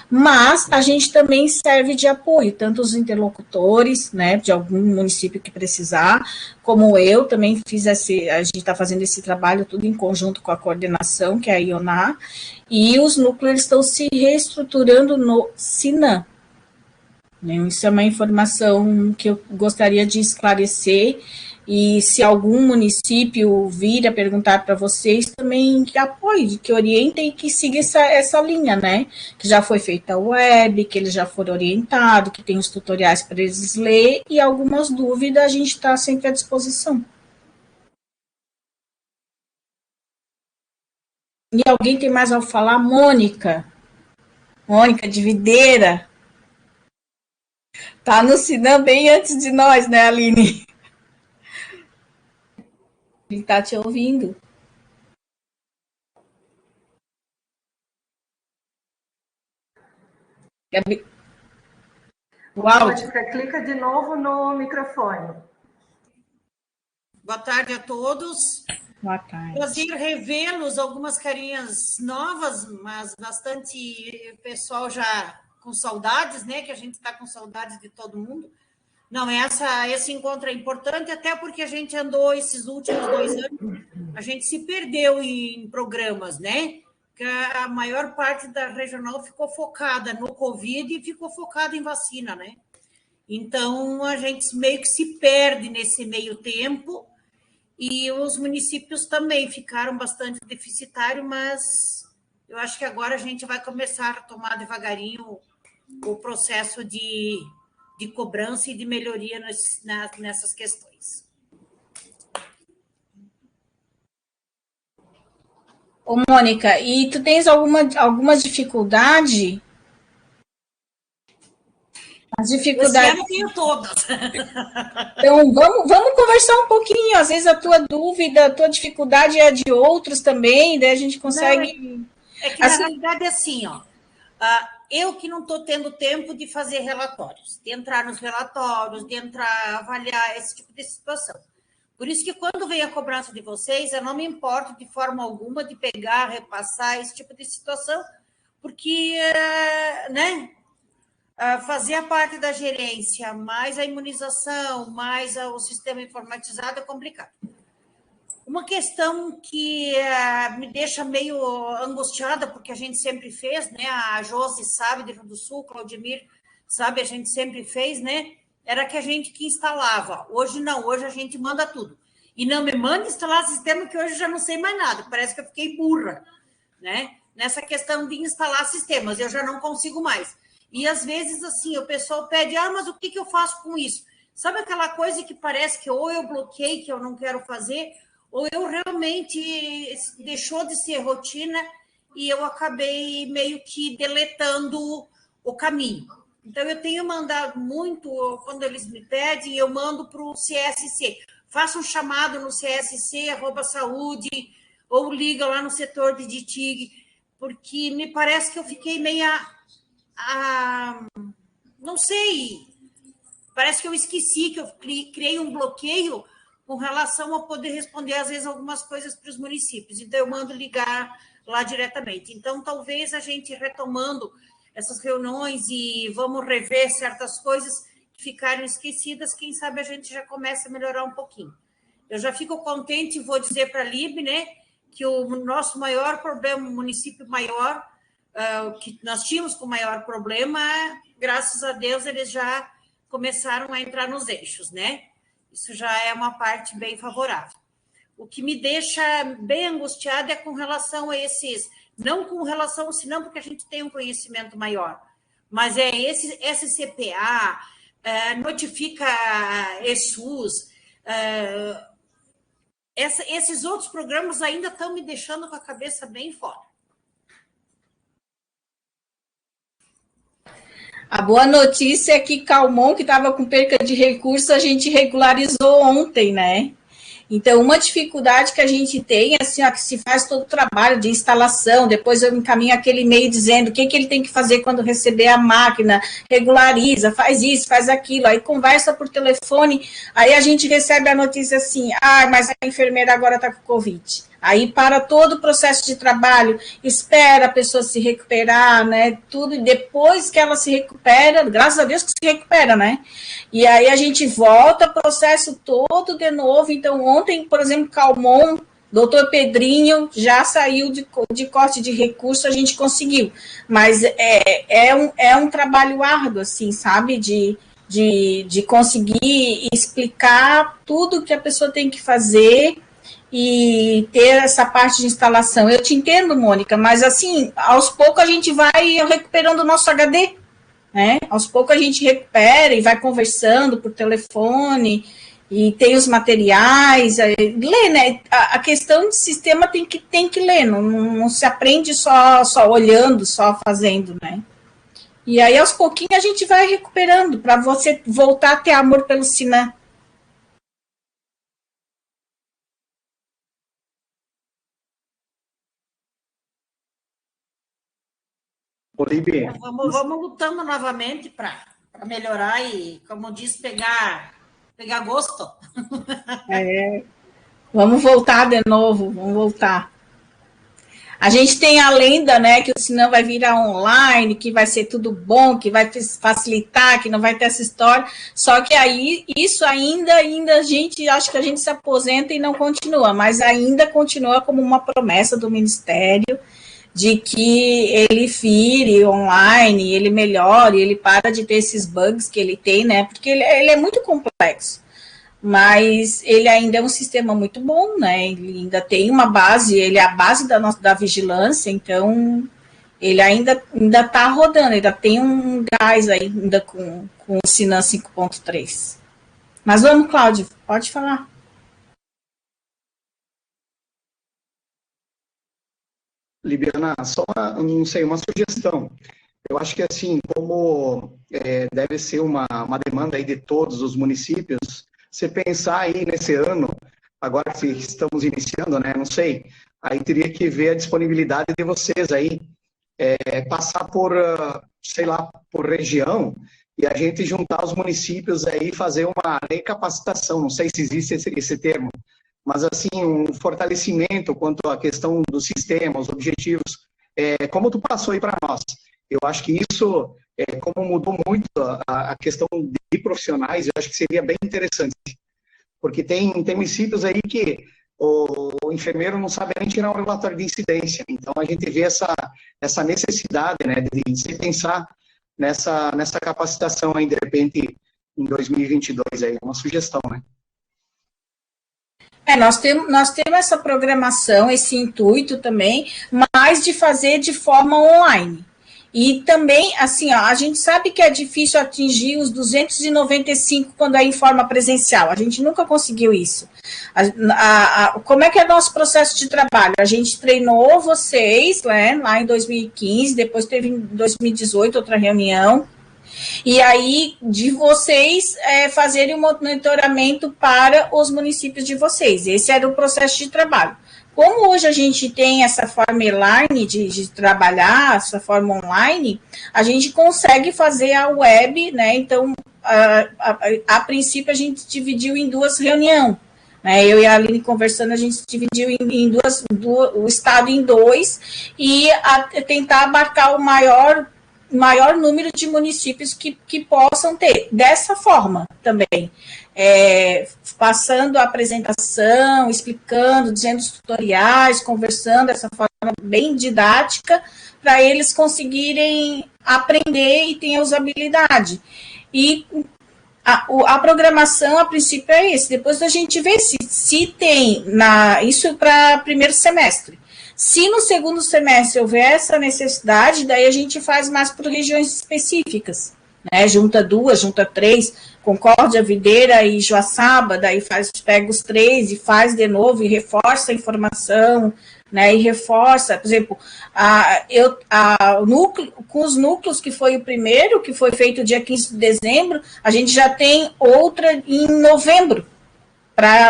Mas a gente também serve de apoio, tanto os interlocutores, né, de algum município que precisar, como eu também a gente está fazendo esse trabalho tudo em conjunto com a coordenação, que é a IONA, e os núcleos estão se reestruturando no Sinan. Isso é uma informação que eu gostaria de esclarecer, e se algum município vir a perguntar para vocês, também que apoie, que orientem e que siga essa linha, né? Que já foi feita a web, que eles já foram orientados, que tem os tutoriais para eles ler, e algumas dúvidas a gente está sempre à disposição. E alguém tem mais a falar? Mônica de Videira. Tá no Sinan bem antes de nós, né, Aline? Ele tá te ouvindo. O áudio. Clica de novo no microfone. Boa tarde a todos. Boa tarde. Prazer revê-los, algumas carinhas novas, mas bastante pessoal já com saudades, né? Que a gente está com saudades de todo mundo. Não, esse encontro é importante, até porque a gente andou esses últimos 2 anos, a gente se perdeu em programas, né? Que a maior parte da regional ficou focada no Covid e ficou focada em vacina, né? Então, a gente meio que se perde nesse meio tempo, e os municípios também ficaram bastante deficitários, mas eu acho que agora a gente vai começar a tomar devagarinho o processo de cobrança e de melhoria nessas questões. Ô, Mônica, e tu tens alguma dificuldade? As dificuldades... Esse ano eu tenho todas. Então, vamos conversar um pouquinho. Às vezes a tua dúvida, a tua dificuldade é de outros também, daí a gente consegue... Não, é que, na realidade, é assim, ó. Eu que não estou tendo tempo de fazer relatórios, de entrar nos relatórios, de avaliar esse tipo de situação. Por isso que quando vem a cobrança de vocês, eu não me importo de forma alguma de pegar, repassar esse tipo de situação, porque, né, fazer a parte da gerência, mais a imunização, mais o sistema informatizado é complicado. Uma questão que me deixa meio angustiada, porque a gente sempre fez, né? A Josi sabe, do Rio do Sul, Claudemir sabe, a gente sempre fez, né? Era que a gente que instalava. Hoje não, hoje a gente manda tudo. E não me manda instalar sistema, que hoje eu já não sei mais nada, parece que eu fiquei burra, né? Nessa questão de instalar sistemas, eu já não consigo mais. E às vezes, assim, o pessoal pede, mas o que eu faço com isso? Sabe aquela coisa que parece que ou eu bloqueei, que eu não quero fazer, ou eu realmente deixou de ser rotina e eu acabei meio que deletando o caminho. Então, eu tenho mandado muito, quando eles me pedem, eu mando para o CSC. Faça um chamado no CSC, @saúde, ou liga lá no setor de DITIG, porque me parece que eu fiquei não sei, parece que eu esqueci, que eu criei um bloqueio com relação a poder responder, às vezes, algumas coisas para os municípios. Então, eu mando ligar lá diretamente. Então, talvez a gente retomando essas reuniões e vamos rever certas coisas que ficaram esquecidas, quem sabe a gente já começa a melhorar um pouquinho. Eu já fico contente e vou dizer para a Lib, né, que o nosso maior problema, o município maior, que nós tínhamos com maior problema, graças a Deus, eles já começaram a entrar nos eixos, né? Isso já é uma parte bem favorável. O que me deixa bem angustiada é com relação a esses, não com relação ao Sinam, porque a gente tem um conhecimento maior, mas é esse SCPA, notifica ESUS, esses outros programas ainda estão me deixando com a cabeça bem fora. A boa notícia é que Calmon, que estava com perca de recursos, a gente regularizou ontem, né? Então, uma dificuldade que a gente tem é assim, que se faz todo o trabalho de instalação, depois eu encaminho aquele e-mail dizendo o que ele tem que fazer quando receber a máquina, regulariza, faz isso, faz aquilo, aí conversa por telefone, aí a gente recebe a notícia assim, mas a enfermeira agora está com Covid. Aí para todo o processo de trabalho, espera a pessoa se recuperar, né, tudo, e depois que ela se recupera, graças a Deus que se recupera, né, e aí a gente volta o processo todo de novo. Então ontem, por exemplo, Calmon, doutor Pedrinho, já saiu de corte de recurso, a gente conseguiu, mas é um trabalho árduo, assim, sabe, de conseguir explicar tudo que a pessoa tem que fazer, e ter essa parte de instalação. Eu te entendo, Mônica, mas assim, aos poucos a gente vai recuperando o nosso HD, né? Aos poucos a gente recupera e vai conversando por telefone, e tem os materiais, lê, né? A questão de sistema tem que ler, não se aprende só olhando, só fazendo, né? E aí, aos pouquinhos, a gente vai recuperando, para você voltar a ter amor pelo Sinam. Vamos lutando novamente para melhorar e, como diz, pegar gosto. Vamos voltar de novo, vamos voltar. A gente tem a lenda, né, que o Sinam vai virar online, que vai ser tudo bom, que vai facilitar, que não vai ter essa história, só que aí, isso ainda a gente, acho que a gente se aposenta e não continua, mas ainda continua como uma promessa do Ministério, de que ele vire online, ele melhore, ele para de ter esses bugs que ele tem, né, porque ele é muito complexo, mas ele ainda é um sistema muito bom, né, ele ainda tem uma base, ele é a base da vigilância, então ele ainda está rodando, ainda tem um gás aí, ainda com o Sinam 5.3. Mas vamos, Cláudio, pode falar. Libiana, só uma sugestão. Eu acho que, assim, como deve ser uma demanda aí de todos os municípios, você pensar aí nesse ano, agora que estamos iniciando, né, não sei, aí teria que ver a disponibilidade de vocês aí, passar por, sei lá, por região, e a gente juntar os municípios aí, fazer uma recapacitação, não sei se existe esse termo, mas, assim, um fortalecimento quanto à questão do sistema, os objetivos, como tu passou aí para nós. Eu acho que isso, como mudou muito a questão de profissionais, eu acho que seria bem interessante, porque tem municípios aí que o enfermeiro não sabe nem tirar um relatório de incidência, então a gente vê essa necessidade, né, de se pensar nessa capacitação aí, de repente, em 2022, aí, uma sugestão, né? Nós temos essa programação, esse intuito também, mas de fazer de forma online. E também, assim, a gente sabe que é difícil atingir os 295 quando é em forma presencial. A gente nunca conseguiu isso. Como é que é o nosso processo de trabalho? A gente treinou vocês, né, lá em 2015, depois teve em 2018 outra reunião, e aí de vocês fazerem um monitoramento para os municípios de vocês. Esse era o processo de trabalho. Como hoje a gente tem essa forma online de trabalhar, essa forma online, a gente consegue fazer a web, né? Então, a princípio, a gente dividiu em 2 reuniões, né? Eu e a Aline conversando, a gente dividiu o estado em dois e tentar abarcar o maior número de municípios que possam ter. Dessa forma também, passando a apresentação, explicando, dizendo os tutoriais, conversando dessa forma bem didática, para eles conseguirem aprender e ter a usabilidade. E a programação, a princípio, é esse. Depois a gente vê se tem isso para primeiro semestre. Se no segundo semestre houver essa necessidade, daí a gente faz mais por regiões específicas, né? Junta 2, junta 3, Concórdia, Videira e Joaçaba, daí pega os 3 e faz de novo e reforça a informação, né? E reforça, por exemplo, com os núcleos, que foi o primeiro, que foi feito dia 15 de dezembro, a gente já tem outra em novembro,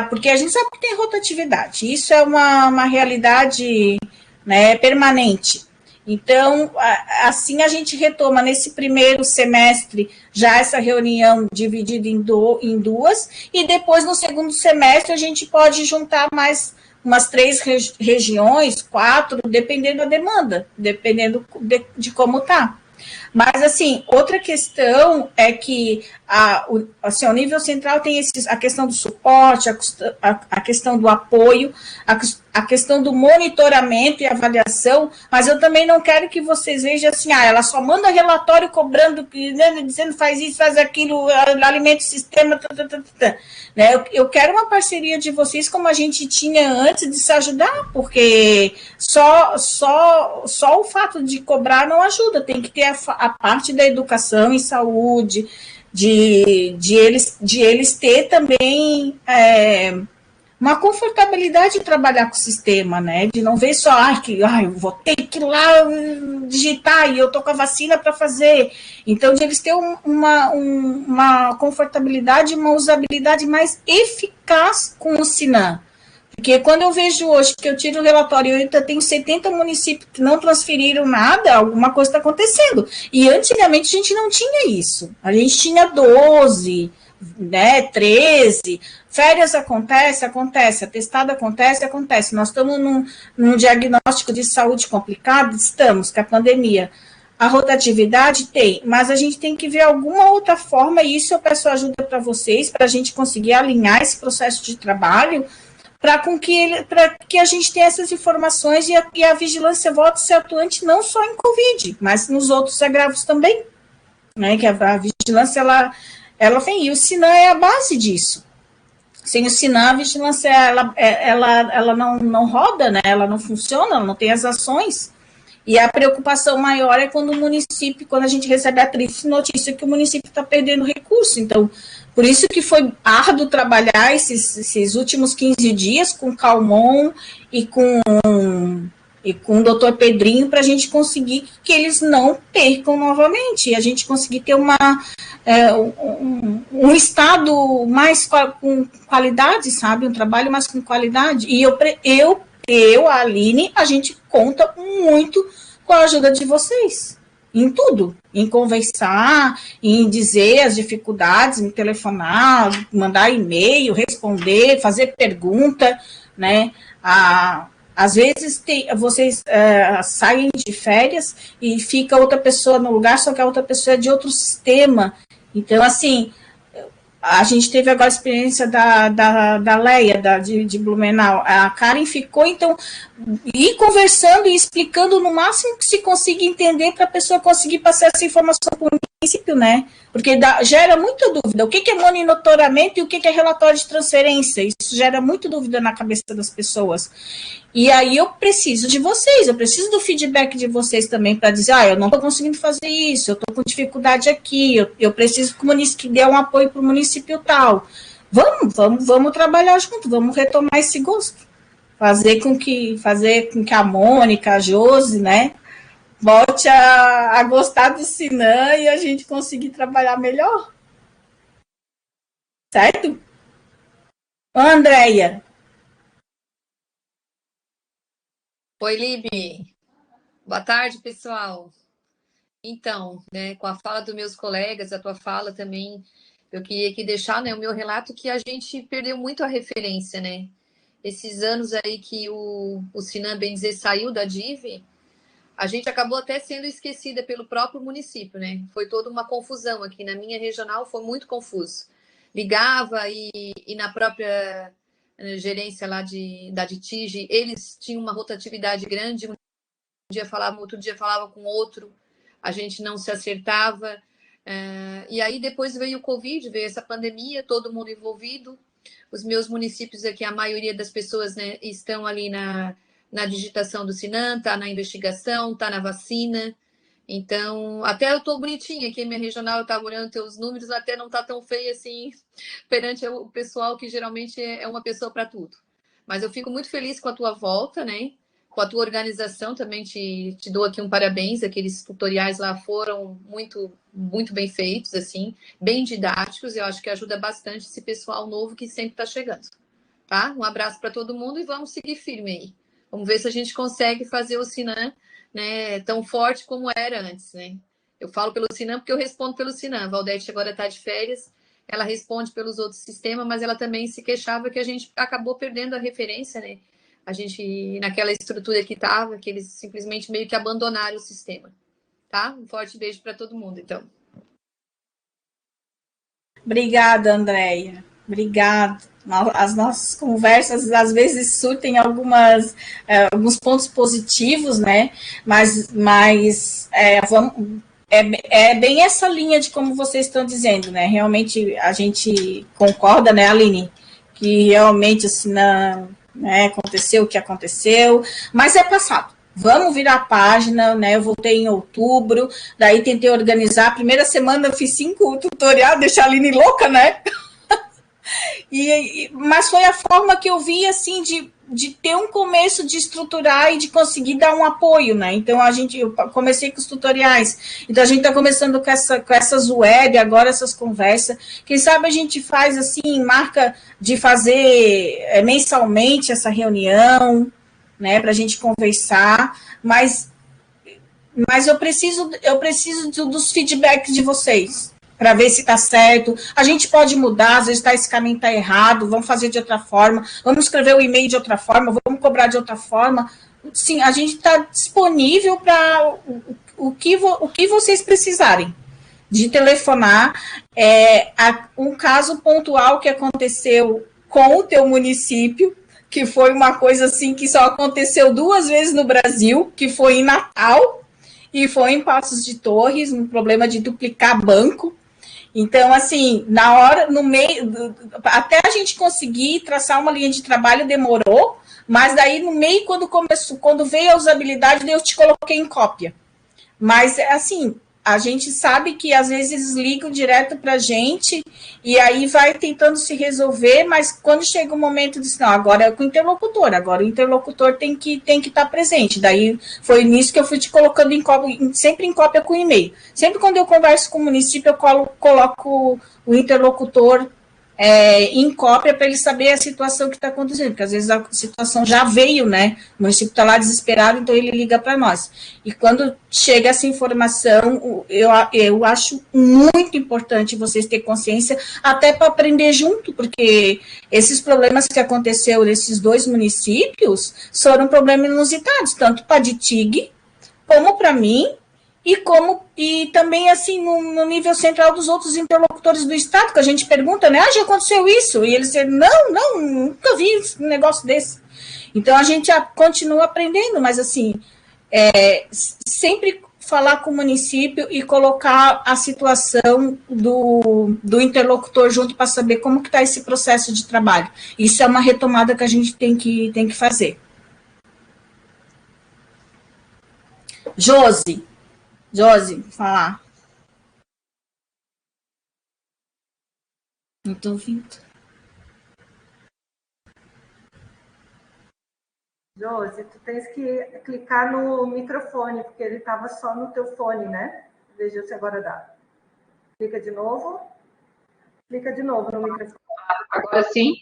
porque a gente sabe que tem rotatividade, isso é uma realidade, né, permanente. Então, assim a gente retoma nesse primeiro semestre já essa reunião dividida em duas, e depois no segundo semestre a gente pode juntar mais umas 3 regiões, 4, dependendo da demanda, dependendo de como está. Mas, assim, outra questão é que o nível central tem a questão do suporte, a questão do apoio, a questão do monitoramento e avaliação, mas eu também não quero que vocês vejam assim, ela só manda relatório cobrando, dizendo faz isso, faz aquilo, alimenta o sistema, né? Eu quero uma parceria de vocês como a gente tinha antes, de se ajudar, porque só o fato de cobrar não ajuda, tem que ter a parte da educação e saúde, de eles ter também uma confortabilidade de trabalhar com o sistema, né? De não ver só, eu vou ter que ir lá digitar e eu tô com a vacina para fazer. Então, de eles ter uma confortabilidade, uma usabilidade mais eficaz com o Sinan. Porque quando eu vejo hoje que eu tiro o relatório e eu tenho 70 municípios que não transferiram nada, alguma coisa está acontecendo. E antigamente a gente não tinha isso. A gente tinha 12, né, 13. Férias acontece, atestado acontece. Nós estamos num diagnóstico de saúde complicado, estamos, com a pandemia. A rotatividade tem, mas a gente tem que ver alguma outra forma, e isso eu peço ajuda para vocês, para a gente conseguir alinhar esse processo de trabalho, para que a gente tenha essas informações e a vigilância volte a ser atuante não só em Covid, mas nos outros agravos também, né? Que a vigilância, ela vem, e o Sinan é a base disso. Sem o Sinan, a vigilância, ela não roda, né? Ela não funciona, ela não tem as ações. E a preocupação maior é quando a gente recebe a triste notícia que o município está perdendo recurso. Então, por isso que foi árduo trabalhar esses últimos 15 dias com o Calmon e com o doutor Pedrinho, para a gente conseguir que eles não percam novamente, e a gente conseguir ter um estado mais com qualidade, sabe? Um trabalho mais com qualidade. E a Aline, a gente conta muito com a ajuda de vocês, em tudo, em conversar, em dizer as dificuldades, em telefonar, mandar e-mail, responder, fazer pergunta, né? Às vezes vocês saem de férias e fica outra pessoa no lugar, só que a outra pessoa é de outro sistema. Então, assim, a gente teve agora a experiência da Leia, de Blumenau. A Karen ficou, então, ir conversando e explicando no máximo que se consiga entender, para a pessoa conseguir passar essa informação para o município, né? Porque gera muita dúvida. O que é monitoramento e o que é relatório de transferência? Isso gera muita dúvida na cabeça das pessoas. E aí eu preciso de vocês, eu preciso do feedback de vocês também, para dizer, eu não estou conseguindo fazer isso, eu estou com dificuldade aqui, eu preciso que o município dê um apoio para o município tal. Vamos trabalhar junto, vamos retomar esse gosto. Fazer com que a Mônica, a Josi, né, volte a gostar do Sinan e a gente conseguir trabalhar melhor. Certo? Andréia. Oi, Libe. Boa tarde, pessoal. Então, né, com a fala dos meus colegas, a tua fala também, Eu queria aqui deixar, né, o meu relato que a gente perdeu muito a referência, né? Esses anos aí que o Sinan, bem dizer, saiu da DIV, a gente acabou até sendo esquecida pelo próprio município, né? Foi toda uma confusão aqui na minha regional, foi muito confuso. Ligava e na própria gerência lá da DITIGE, eles tinham uma rotatividade grande, um dia falavam, outro dia falava com outro, a gente não se acertava. E aí depois veio o Covid, veio essa pandemia, todo mundo envolvido. Os meus municípios aqui, a maioria das pessoas, né, estão ali na digitação do Sinan, está na investigação, está na vacina. Então, até eu estou bonitinha aqui, minha regional, eu estava olhando teus números, até não está tão feia assim perante o pessoal que geralmente é uma pessoa para tudo. Mas eu fico muito feliz com a tua volta, né? Com a tua organização, também te dou aqui um parabéns. Aqueles tutoriais lá foram muito, muito bem feitos, assim, bem didáticos. Eu acho que ajuda bastante esse pessoal novo que sempre está chegando. Tá? Um abraço para todo mundo e vamos seguir firme aí. Vamos ver se a gente consegue fazer o Sinan, né, tão forte como era antes, né? Eu falo pelo Sinan porque eu respondo pelo Sinan. A Valdete agora está de férias, ela responde pelos outros sistemas, mas ela também se queixava que a gente acabou perdendo a referência, né? A gente, naquela estrutura que estava, que eles simplesmente meio que abandonaram o sistema. Tá? Um forte beijo para todo mundo, então. Obrigada, Andréia. Obrigada. As nossas conversas, às vezes, surtem alguns pontos positivos, né? Mas é bem essa linha de como vocês estão dizendo, né? Realmente, a gente concorda, né, Aline? Que realmente, assim, aconteceu o que aconteceu, mas é passado. Vamos virar a página, né? Eu voltei em outubro, daí tentei organizar. A primeira semana eu fiz 5 tutoriais, deixar a Aline louca, né? Mas foi a forma que eu vi, assim, de ter um começo de estruturar e de conseguir dar um apoio, né? Então, eu comecei com os tutoriais. Então, a gente está começando com essas web, agora essas conversas. Quem sabe a gente faz, assim, marca de fazer mensalmente essa reunião, né? Para a gente conversar. Mas eu preciso dos feedbacks de vocês para ver se está certo. A gente pode mudar, às vezes esse caminho está errado, vamos fazer de outra forma, vamos escrever o e-mail de outra forma, vamos cobrar de outra forma. Sim, a gente está disponível para o que vocês precisarem. De telefonar, um caso pontual que aconteceu com o teu município, que foi uma coisa assim que só aconteceu 2 vezes no Brasil, que foi em Natal e foi em Passos de Torres, um problema de duplicar banco. Então, assim, na hora, no meio, até a gente conseguir traçar uma linha de trabalho demorou, mas daí no meio, quando veio a usabilidade, eu te coloquei em cópia. Mas, assim, a gente sabe que às vezes ligam direto para a gente e aí vai tentando se resolver, mas quando chega o momento de não, agora é com o interlocutor, agora o interlocutor tem que estar presente. Daí foi nisso que eu fui te colocando sempre em cópia com e-mail. Sempre quando eu converso com o município, eu coloco o interlocutor em cópia para ele saber a situação que está acontecendo, porque às vezes a situação já veio, né? O município está lá desesperado, então ele liga para nós. E quando chega essa informação, eu acho muito importante vocês terem consciência, até para aprender junto, porque esses problemas que aconteceram nesses 2 municípios foram problemas inusitados, tanto para a DITIG, como para mim, e também, assim, no nível central dos outros interlocutores do Estado, que a gente pergunta, né? Já aconteceu isso? E eles dizem, não, nunca vi um negócio desse. Então, a gente continua aprendendo, mas, assim, sempre falar com o município e colocar a situação do interlocutor junto para saber como que está esse processo de trabalho. Isso é uma retomada que a gente tem que fazer. Josi, falar. Não estou ouvindo. Josi, tu tens que clicar no microfone, porque ele estava só no teu fone, né? Veja se agora dá. Clica de novo. Clica de novo no microfone. Agora sim?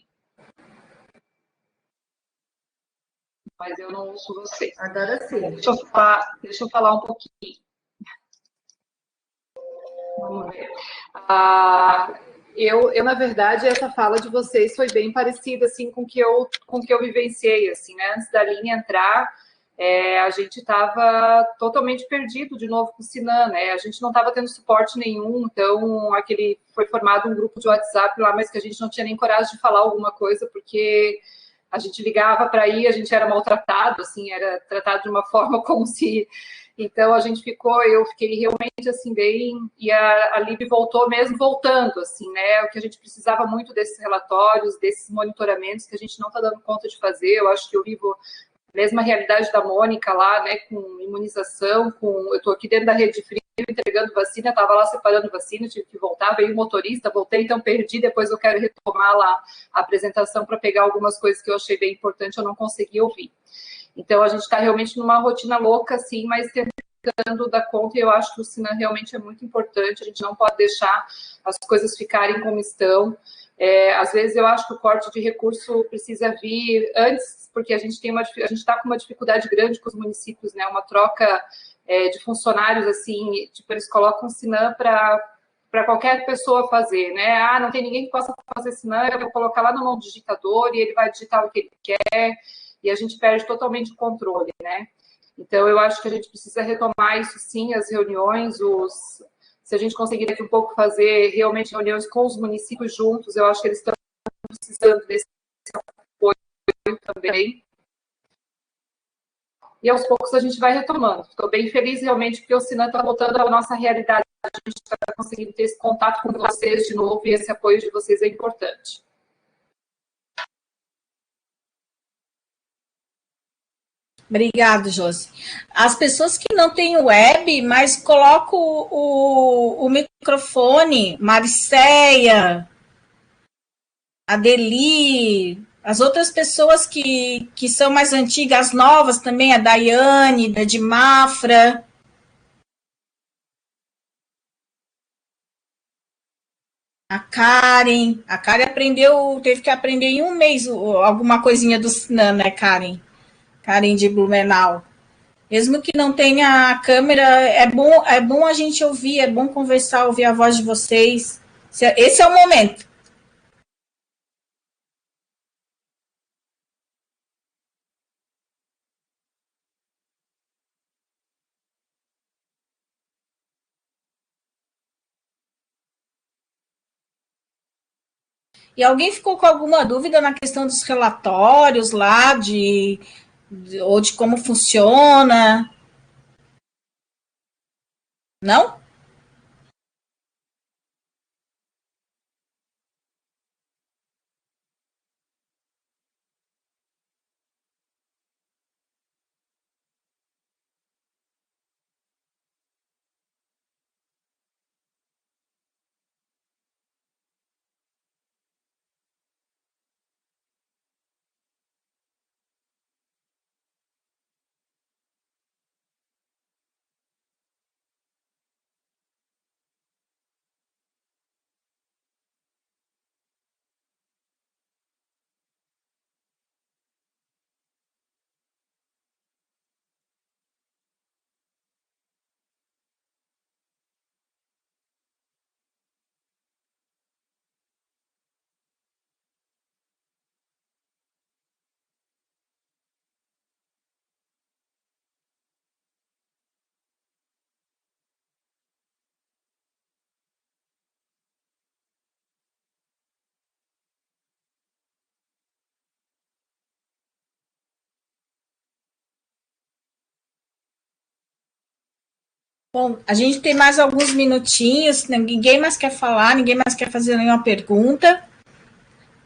Mas eu não ouço você. Agora sim. Deixa eu falar um pouquinho. Vamos ver. Na verdade, essa fala de vocês foi bem parecida, assim, com o que eu vivenciei, assim, né? Antes da linha entrar, a gente estava totalmente perdido de novo com o Sinan, né? A gente não estava tendo suporte nenhum, então foi formado um grupo de WhatsApp lá, mas que a gente não tinha nem coragem de falar alguma coisa, porque a gente ligava para ir, a gente era maltratado, assim, era tratado de uma forma como se... Então, eu fiquei realmente, assim, bem... E a Lib voltou mesmo voltando, assim, né? O que a gente precisava muito desses relatórios, desses monitoramentos que a gente não está dando conta de fazer. Eu acho que eu vivo a mesma realidade da Mônica lá, né? Com imunização, eu estou aqui dentro da Rede Frio entregando vacina, estava lá separando vacina, tive que voltar, veio o motorista, voltei, então perdi, depois eu quero retomar lá a apresentação para pegar algumas coisas que eu achei bem importante, eu não consegui ouvir. Então, a gente está realmente numa rotina louca, assim, mas tentando dar conta, e eu acho que o Sinan realmente é muito importante, a gente não pode deixar as coisas ficarem como estão. Às vezes, eu acho que o corte de recurso precisa vir antes, porque a gente está com uma dificuldade grande com os municípios, né? Uma troca de funcionários, assim, tipo, eles colocam o Sinan para qualquer pessoa fazer, né? Não tem ninguém que possa fazer Sinan, eu vou colocar lá na mão do digitador e ele vai digitar o que ele quer, e a gente perde totalmente o controle, né? Então, eu acho que a gente precisa retomar isso, sim, as reuniões, se a gente conseguir daqui um pouco fazer realmente reuniões com os municípios juntos, eu acho que eles estão precisando desse apoio também. E aos poucos a gente vai retomando. Estou bem feliz realmente porque o Sinan está voltando à nossa realidade. A gente está conseguindo ter esse contato com vocês de novo e esse apoio de vocês é importante. Obrigado, Josi. As pessoas que não têm web, mas colocam o microfone, Mariceia, Adeli, as outras pessoas que são mais antigas, as novas também, a Daiane, da de Mafra. A Karen teve que aprender em um mês alguma coisinha do Sinan, né, Karen? Karen de Blumenau. Mesmo que não tenha a câmera, é bom a gente ouvir, é bom conversar, ouvir a voz de vocês. Esse é o momento. E alguém ficou com alguma dúvida na questão dos relatórios lá, ou de como funciona? Não? Bom, a gente tem mais alguns minutinhos, ninguém mais quer falar, ninguém mais quer fazer nenhuma pergunta,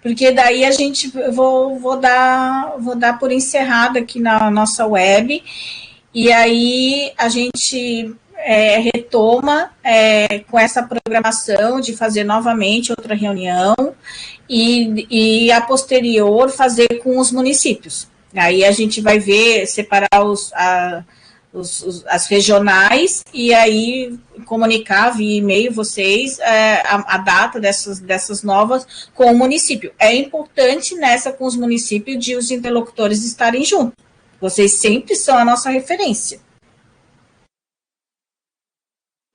porque daí a gente vou dar por encerrado aqui na nossa web, e aí a gente retoma com essa programação de fazer novamente outra reunião e a posterior fazer com os municípios. Aí a gente vai ver, separar as regionais e aí comunicar via e-mail vocês a data dessas novas com o município. É importante nessa com os municípios de os interlocutores estarem juntos. Vocês sempre são a nossa referência.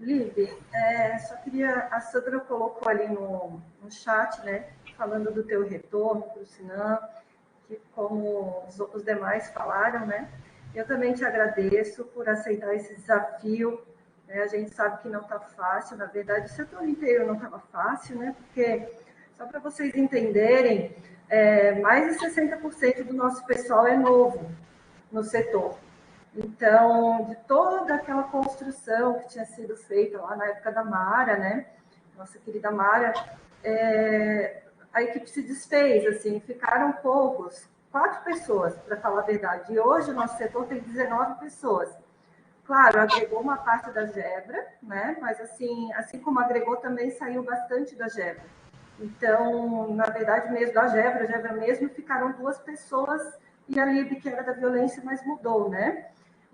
Lívia, só queria, a Sandra colocou ali no chat, né, falando do teu retorno para o Sinan, que como os demais falaram, né, eu também te agradeço por aceitar esse desafio, né, a gente sabe que não está fácil, na verdade, o setor inteiro não estava fácil, né, porque, só para vocês entenderem, mais de 60% do nosso pessoal é novo no setor. Então, de toda aquela construção que tinha sido feita lá na época da Mara, né? Nossa querida Mara, a equipe se desfez, assim, ficaram poucos, 4 pessoas, para falar a verdade. E hoje o nosso setor tem 19 pessoas. Claro, agregou uma parte da Gebra, né? Mas assim como agregou, também saiu bastante da Gebra. Então, na verdade, mesmo da Gebra mesmo, ficaram 2 pessoas e a Lib, que era da violência, mas mudou, né?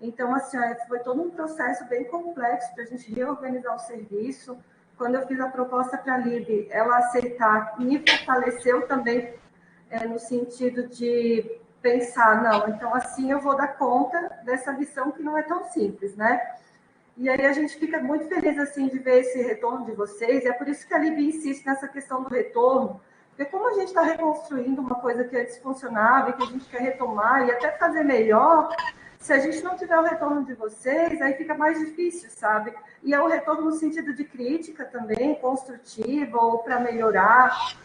Então, assim, foi todo um processo bem complexo para a gente reorganizar o serviço. Quando eu fiz a proposta para a Lib, ela aceitar, me fortaleceu também no sentido de pensar, não, então assim eu vou dar conta dessa missão que não é tão simples, né? E aí a gente fica muito feliz, assim, de ver esse retorno de vocês, e é por isso que a Lib insiste nessa questão do retorno, porque como a gente está reconstruindo uma coisa que antes funcionava e que a gente quer retomar e até fazer melhor, se a gente não tiver o retorno de vocês, aí fica mais difícil, sabe? E é o retorno no sentido de crítica também, construtiva, ou para melhorar.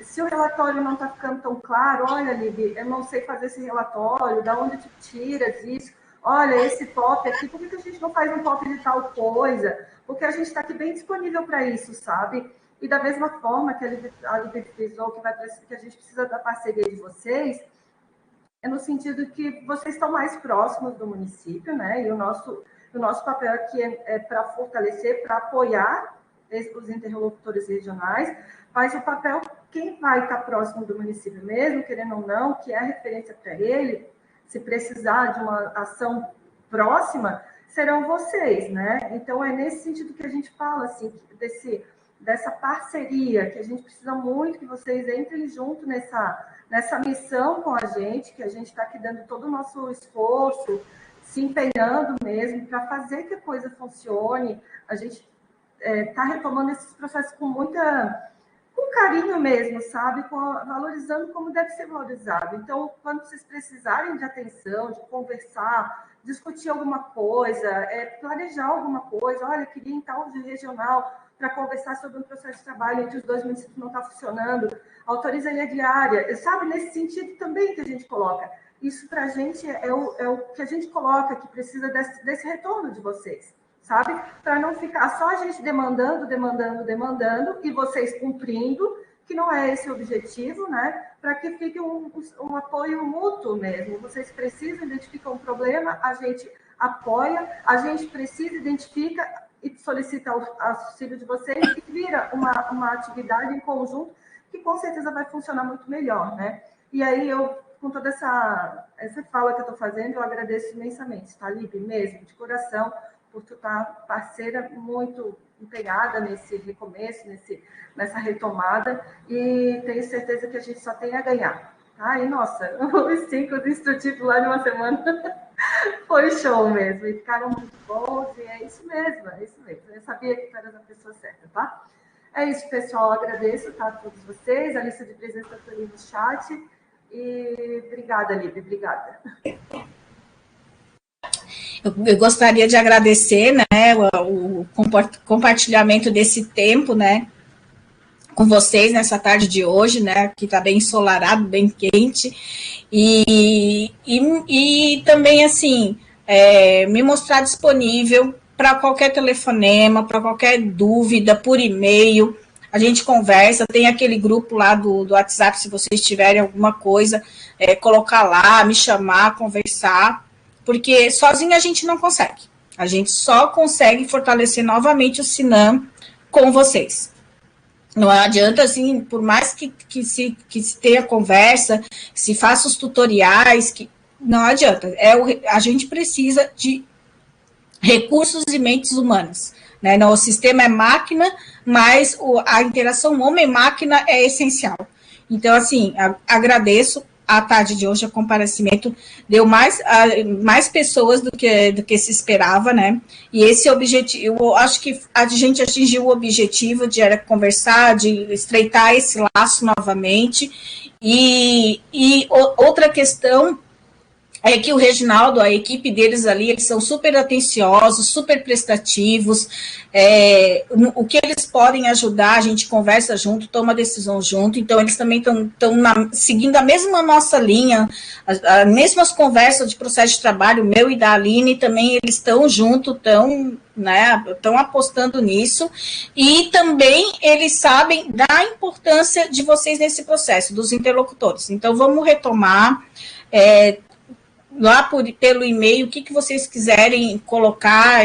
Se o relatório não está ficando tão claro, olha, Lib, eu não sei fazer esse relatório, da onde tu tiras isso? Olha, esse top aqui, por que a gente não faz um top de tal coisa? Porque a gente está aqui bem disponível para isso, sabe? E da mesma forma que a Lib frisou que a gente precisa da parceria de vocês, é no sentido que vocês estão mais próximos do município, né? E o nosso papel aqui é para fortalecer, para apoiar os interlocutores regionais, mas o papel, quem vai estar próximo do município mesmo, querendo ou não, que é a referência para ele, se precisar de uma ação próxima, serão vocês, né? Então, é nesse sentido que a gente fala, assim, dessa parceria, que a gente precisa muito que vocês entrem junto nessa missão com a gente, que a gente está aqui dando todo o nosso esforço, se empenhando mesmo para fazer que a coisa funcione. A gente está retomando esses processos com carinho mesmo, sabe? Valorizando como deve ser valorizado. Então, quando vocês precisarem de atenção, de conversar, discutir alguma coisa, planejar alguma coisa, olha, queria ir em tal de regional para conversar sobre um processo de trabalho entre os 2 municípios que não está funcionando, autoriza a diária, sabe? Nesse sentido também que a gente coloca. Isso para a gente é o que a gente coloca, que precisa desse retorno de vocês, sabe? Para não ficar só a gente demandando, e vocês cumprindo, que não é esse o objetivo, né? Para que fique um apoio mútuo mesmo. Vocês precisam, identificar um problema, a gente apoia, a gente precisa, identifica e solicita o auxílio de vocês e vira uma atividade em conjunto que com certeza vai funcionar muito melhor, né? E aí eu, com toda essa fala que eu estou fazendo, eu agradeço imensamente, tá, Lib? Mesmo, de coração, por tu estar parceira muito empenhada nesse recomeço, nessa retomada, e tenho certeza que a gente só tem a ganhar. Tá? E, nossa, os 5 do instrutivo lá de uma semana foi show mesmo, e ficaram muito bons, e é isso mesmo. Eu sabia que tu eras a pessoa certa, tá? É isso, pessoal, agradeço, tá, a todos vocês, a lista de presença está ali no chat, e obrigada, Lib, obrigada. Eu gostaria de agradecer, né, o compartilhamento desse tempo, né, com vocês nessa tarde de hoje, né, que está bem ensolarado, bem quente, e também, assim, me mostrar disponível para qualquer telefonema, para qualquer dúvida, por e-mail, a gente conversa, tem aquele grupo lá do WhatsApp, se vocês tiverem alguma coisa, colocar lá, me chamar, conversar, porque sozinho a gente não consegue. A gente só consegue fortalecer novamente o Sinan com vocês. Não adianta, assim, por mais que se tenha conversa, se faça os tutoriais, não adianta. A gente precisa de recursos e mentes humanas. Né? O sistema é máquina, mas a interação homem-máquina é essencial. Então, assim, agradeço a tarde de hoje, o comparecimento deu mais pessoas do que se esperava, né? E esse objetivo, eu acho que a gente atingiu o objetivo de era conversar, de estreitar esse laço novamente. E outra questão é que o Reginaldo, a equipe deles ali, eles são super atenciosos, super prestativos, o que eles podem ajudar, a gente conversa junto, toma decisão junto, então eles também estão seguindo a mesma nossa linha, as mesmas conversas de processo de trabalho, meu e da Aline, também eles estão junto, estão apostando nisso, e também eles sabem da importância de vocês nesse processo, dos interlocutores. Então, vamos retomar, lá pelo e-mail, o que vocês quiserem colocar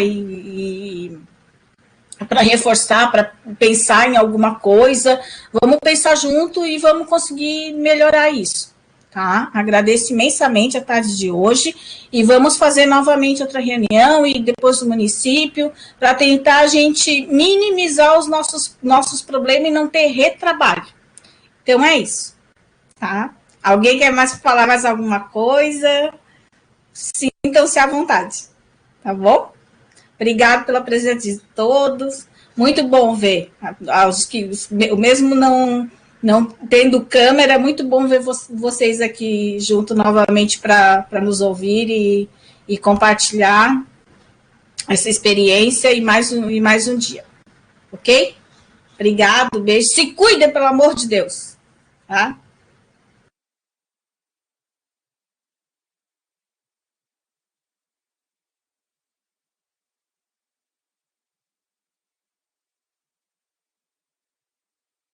para reforçar, para pensar em alguma coisa, vamos pensar junto e vamos conseguir melhorar isso, tá? Agradeço imensamente a tarde de hoje e vamos fazer novamente outra reunião e depois do município para tentar a gente minimizar os nossos problemas e não ter retrabalho. Então, é isso, tá? Alguém quer falar mais alguma coisa? Sintam-se à vontade, tá bom? Obrigado pela presença de todos. Muito bom ver mesmo não tendo câmera, é muito bom ver vocês aqui junto novamente para nos ouvir e compartilhar essa experiência e mais um dia, ok? Obrigado, beijo. Se cuidem, pelo amor de Deus, tá?